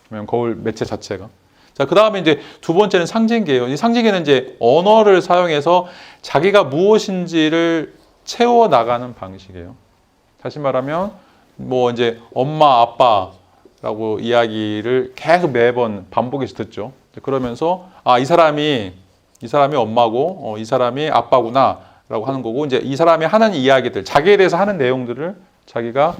S1: 왜냐면 거울 매체 자체가. 자, 그 다음에 이제 두 번째는 상징기예요. 이 상징기는 이제 언어를 사용해서 자기가 무엇인지를 채워 나가는 방식이에요. 다시 말하면 뭐 이제 엄마, 아빠라고 이야기를 계속 매번 반복해서 듣죠. 그러면서 이 사람이 엄마고 이 사람이 아빠구나라고 하는 거고, 이제 이 사람이 하는 이야기들, 자기에 대해서 하는 내용들을 자기가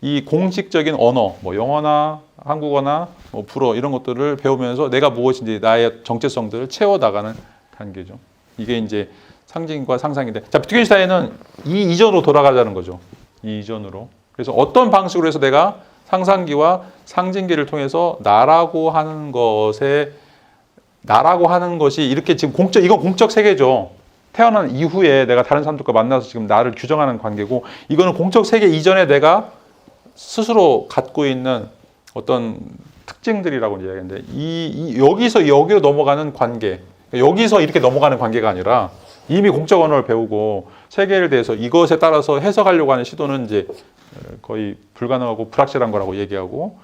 S1: 이 공식적인 언어, 뭐 영어나 한국어나 뭐 불어 이런 것들을 배우면서 내가 무엇인지 나의 정체성들을 채워나가는 단계죠. 이게 이제 상징과 상상인데, 자, 비트겐슈타인은 이 이전으로 돌아가자는 거죠. 이 이전으로. 그래서 어떤 방식으로 해서 내가 상상기와 상징기를 통해서 나라고 하는 것이 이렇게 지금 이건 공적 세계죠. 태어난 이후에 내가 다른 사람들과 만나서 지금 나를 규정하는 관계고, 이거는 공적 세계 이전에 내가 스스로 갖고 있는 어떤 특징들이라고 이야기하는데, 여기서 여기로 넘어가는 관계, 여기서 이렇게 넘어가는 관계가 아니라 이미 공적 언어를 배우고 세계에 대해서 이것에 따라서 해석하려고 하는 시도는 이제 거의 불가능하고 불확실한 거라고 얘기하고,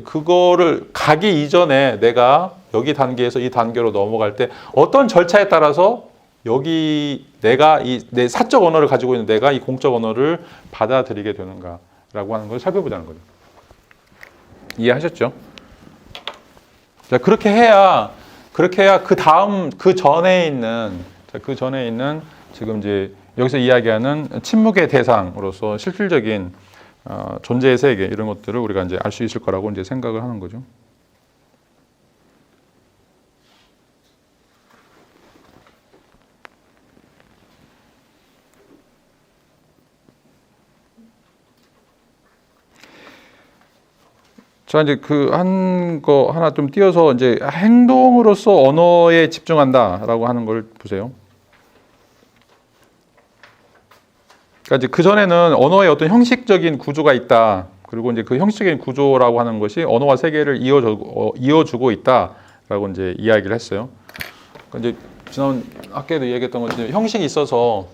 S1: 그거를 가기 이전에 내가 여기 단계에서 이 단계로 넘어갈 때 어떤 절차에 따라서 여기 내가 내 사적 언어를 가지고 있는 내가 이 공적 언어를 받아들이게 되는가라고 하는 걸 살펴보자는 거죠. 이해하셨죠? 자, 그렇게 해야 그 전에 있는 지금 이제 여기서 이야기하는 침묵의 대상으로서 실질적인 존재의 세계, 이런 것들을 우리가 이제 알 수 있을 거라고 이제 생각을 하는 거죠. 자, 이제 그 한 거 하나 좀 띄어서 이제 행동으로서 언어에 집중한다라고 하는 걸 보세요. 그러니까 이제 그 전에는 언어의 어떤 형식적인 구조가 있다. 그리고 이제 그 형식적인 구조라고 하는 것이 언어와 세계를 이어주고 있다라고 이제 이야기를 했어요. 그러니까 이제 지난 학기에도 얘기했던 것처럼 형식이 있어서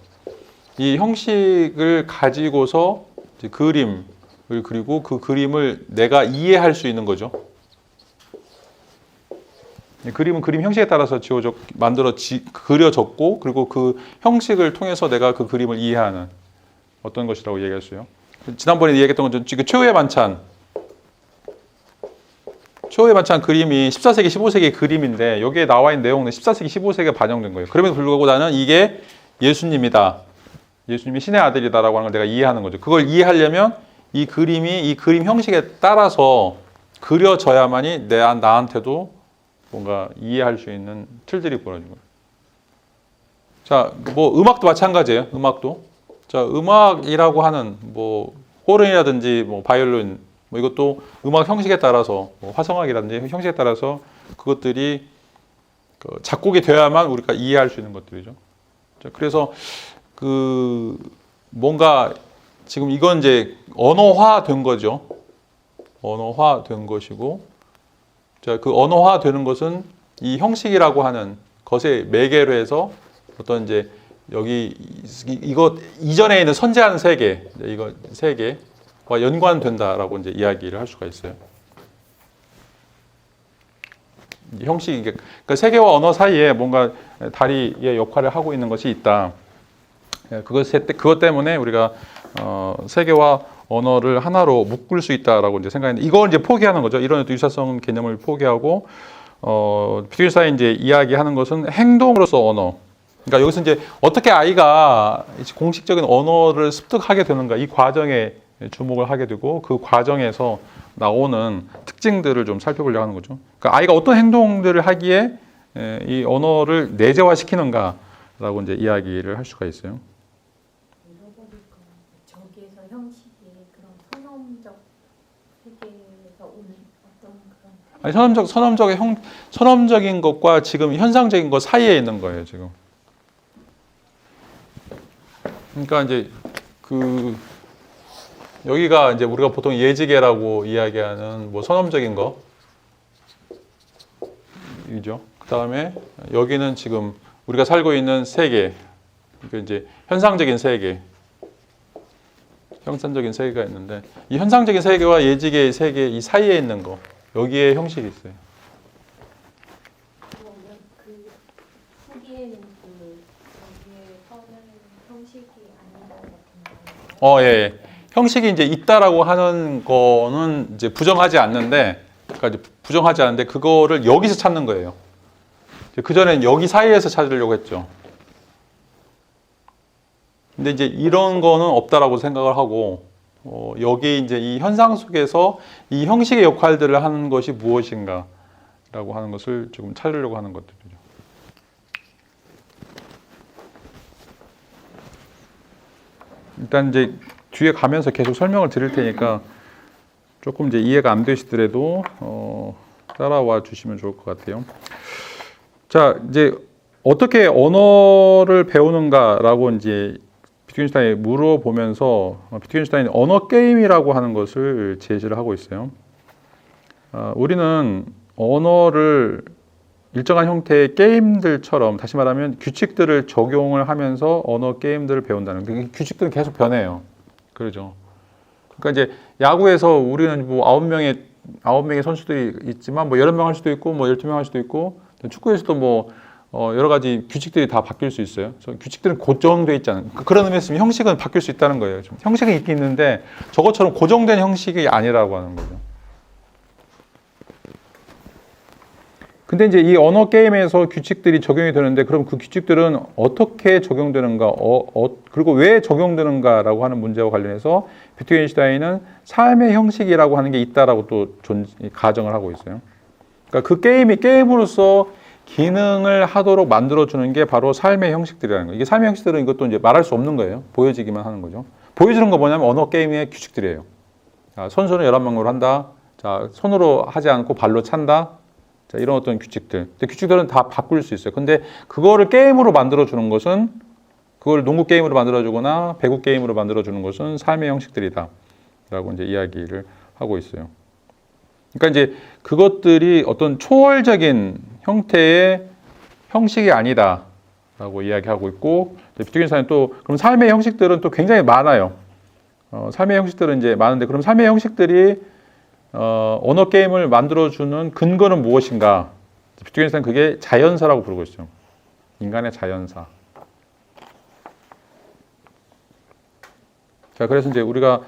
S1: 이 형식을 가지고서 이제 그림을 그리고 그 그림을 내가 이해할 수 있는 거죠. 그림은 그림 형식에 따라서 그려졌고, 그리고 그 형식을 통해서 내가 그 그림을 이해하는 어떤 것이라고 얘기했어요. 지난번에 얘기했던 것처럼 지금 최후의 만찬 그림이 14세기, 15세기 그림인데 여기에 나와 있는 내용은 14세기, 15세기에 반영된 거예요. 그럼에도 불구하고 나는 이게 예수님이다. 예수님이 신의 아들이다라고 하는 걸 내가 이해하는 거죠. 그걸 이해하려면 이 그림이 이 그림 형식에 따라서 그려져야만이 나한테도 뭔가 이해할 수 있는 틀들이 벌어진 거예요. 자, 뭐 음악도 마찬가지예요. 음악도. 자, 음악이라고 하는 뭐 호른이라든지 뭐 바이올린 뭐 이것도 음악 형식에 따라서 뭐 화성악이라든지 형식에 따라서 그것들이 그 작곡이 되어야만 우리가 이해할 수 있는 것들이죠. 자, 그래서 그 뭔가 지금 이건 이제 언어화된 거죠. 언어화된 것이고, 자, 그 언어화되는 것은 이 형식이라고 하는 것의 매개로 해서 어떤 이제 여기 이것 이전에 있는 선재한 세계, 이거 세계와 연관된다라고 이제 이야기를 할 수가 있어요. 형식이 그러니까 세계와 언어 사이에 뭔가 다리의 역할을 하고 있는 것이 있다. 그것 때문에 우리가 세계와 언어를 하나로 묶을 수 있다라고 이제 생각했는데 이걸 이제 포기하는 거죠. 이런 유사성 개념을 포기하고 비트겐슈타인이 이제 이야기하는 것은 행동으로서 언어. 그러니까 여기서 이제 어떻게 아이가 공식적인 언어를 습득하게 되는가 이 과정에 주목을 하게 되고 그 과정에서 나오는 특징들을 좀 살펴보려고 하는 거죠. 그러니까 아이가 어떤 행동들을 하기에 이 언어를 내재화시키는가라고 이제 이야기를 할 수가 있어요.
S2: 잃어버릴까? 저기에서 형식이 그런 선험적 세계에서 오는 어떤 그런
S1: 선험적인 것과 지금 현상적인 것 사이에 있는 거예요, 지금. 그러니까 이제 그 여기가 이제 우리가 보통 예지계라고 이야기하는 뭐 선험적인 거 이죠. 그 다음에 여기는 지금 우리가 살고 있는 세계, 그러니까 이제 현상적인 세계, 형상적인 세계가 있는데 이 현상적인 세계와 예지계의 세계 이 사이에 있는 거 여기에 형식이 있어요.
S2: 그러면 그 후기에는 그 거기에서는 형식이 아니다 같은 거.
S1: 예. 형식이 이제 있다라고 하는 거는 이제 부정하지 않는데, 그러니까 이제 부정하지 않는데 그거를 여기서 찾는 거예요. 그 전엔 여기 사이에서 찾으려고 했죠. 근데 이제 이런 거는 없다라고 생각을 하고, 여기 이제 이 현상 속에서 이 형식의 역할들을 하는 것이 무엇인가라고 하는 것을 조금 찾으려고 하는 것들이죠. 일단 이제 뒤에 가면서 계속 설명을 드릴 테니까 조금 이제 이해가 안 되시더라도 따라와 주시면 좋을 것 같아요. 자, 이제 어떻게 언어를 배우는가라고 이제 비트겐슈타인이 물어보면서 비트겐슈타인이 언어 게임이라고 하는 것을 제시를 하고 있어요. 우리는 언어를 일정한 형태의 게임들처럼 다시 말하면 규칙들을 적용을 하면서 언어 게임들을 배운다는 그 규칙들은 계속 변해요. 그러죠. 그러니까 이제 야구에서 우리는 뭐 9명의 선수들이 있지만 뭐 11명 할 수도 있고 뭐 12명 할 수도 있고 축구에서도 뭐 여러 가지 규칙들이 다 바뀔 수 있어요. 그래서 규칙들은 고정되어 있지 않은 그런 의미에서 형식은 바뀔 수 있다는 거예요. 형식은 있긴 있는데 저것처럼 고정된 형식이 아니라고 하는 거죠. 근데 이제 이 언어 게임에서 규칙들이 적용이 되는데 그럼 그 규칙들은 어떻게 적용되는가, 그리고 왜 적용되는가라고 하는 문제와 관련해서 비트겐슈타인은 삶의 형식이라고 하는 게 있다라고 또 가정을 하고 있어요. 그러니까 그 게임이 게임으로서 기능을 하도록 만들어주는 게 바로 삶의 형식들이라는 거예요. 이게 삶의 형식들은 이것도 이제 말할 수 없는 거예요. 보여지기만 하는 거죠. 보여주는 거 뭐냐면 언어 게임의 규칙들이에요. 자, 선수는 11명으로 한다. 자, 손으로 하지 않고 발로 찬다. 자, 이런 어떤 규칙들. 근데 규칙들은 다 바꿀 수 있어요. 근데 그거를 게임으로 만들어주는 것은 그걸 농구 게임으로 만들어주거나 배구 게임으로 만들어주는 것은 삶의 형식들이다라고 이제 이야기를 하고 있어요. 그러니까 이제 그것들이 어떤 초월적인 형태의 형식이 아니다라고 이야기하고 있고, 비트겐슈타인은 또 그럼 삶의 형식들은 또 굉장히 많아요. 삶의 형식들은 이제 많은데, 그럼 삶의 형식들이 언어 게임을 만들어주는 근거는 무엇인가? 비트겐슈타인은 그게 자연사라고 부르고 있어요. 인간의 자연사. 자, 그래서 이제 우리가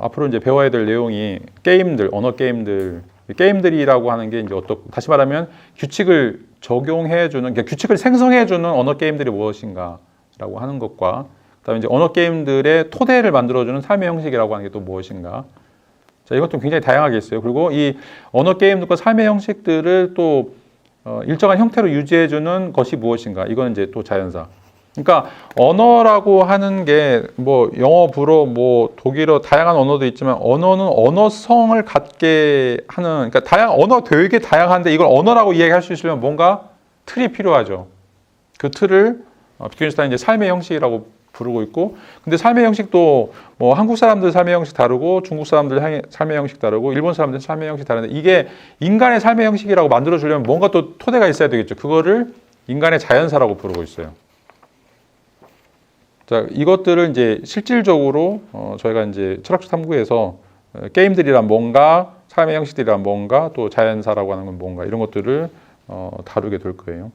S1: 앞으로 이제 배워야 될 내용이 게임들, 언어 게임들, 게임들이라고 하는 게 이제 다시 말하면 규칙을 적용해주는, 그러니까 규칙을 생성해주는 언어 게임들이 무엇인가라고 하는 것과, 그다음에 이제 언어 게임들의 토대를 만들어주는 삶의 형식이라고 하는 게 또 무엇인가. 자, 이것도 굉장히 다양하게 있어요. 그리고 이 언어 게임들과 삶의 형식들을 또 일정한 형태로 유지해주는 것이 무엇인가. 이건 이제 또 자연사. 그러니까 언어라고 하는 게 뭐 영어, 불어, 뭐 독일어 다양한 언어도 있지만 언어는 언어성을 갖게 하는, 그러니까 언어 되게 다양한데 이걸 언어라고 이야기할 수 있으려면 뭔가 틀이 필요하죠. 그 틀을 비트겐슈타인은 이제 삶의 형식이라고 부르고 있고, 근데 삶의 형식도 뭐 한국 사람들 삶의 형식 다르고 중국 사람들 삶의 형식 다르고 일본 사람들 삶의 형식 다른데, 이게 인간의 삶의 형식이라고 만들어 주려면 뭔가 또 토대가 있어야 되겠죠. 그거를 인간의 자연사라고 부르고 있어요. 자, 이것들을 이제 실질적으로 저희가 이제 철학적 탐구에서 게임들이란 뭔가, 삶의 형식들이란 뭔가, 또 자연사라고 하는 건 뭔가, 이런 것들을 다루게 될 거예요.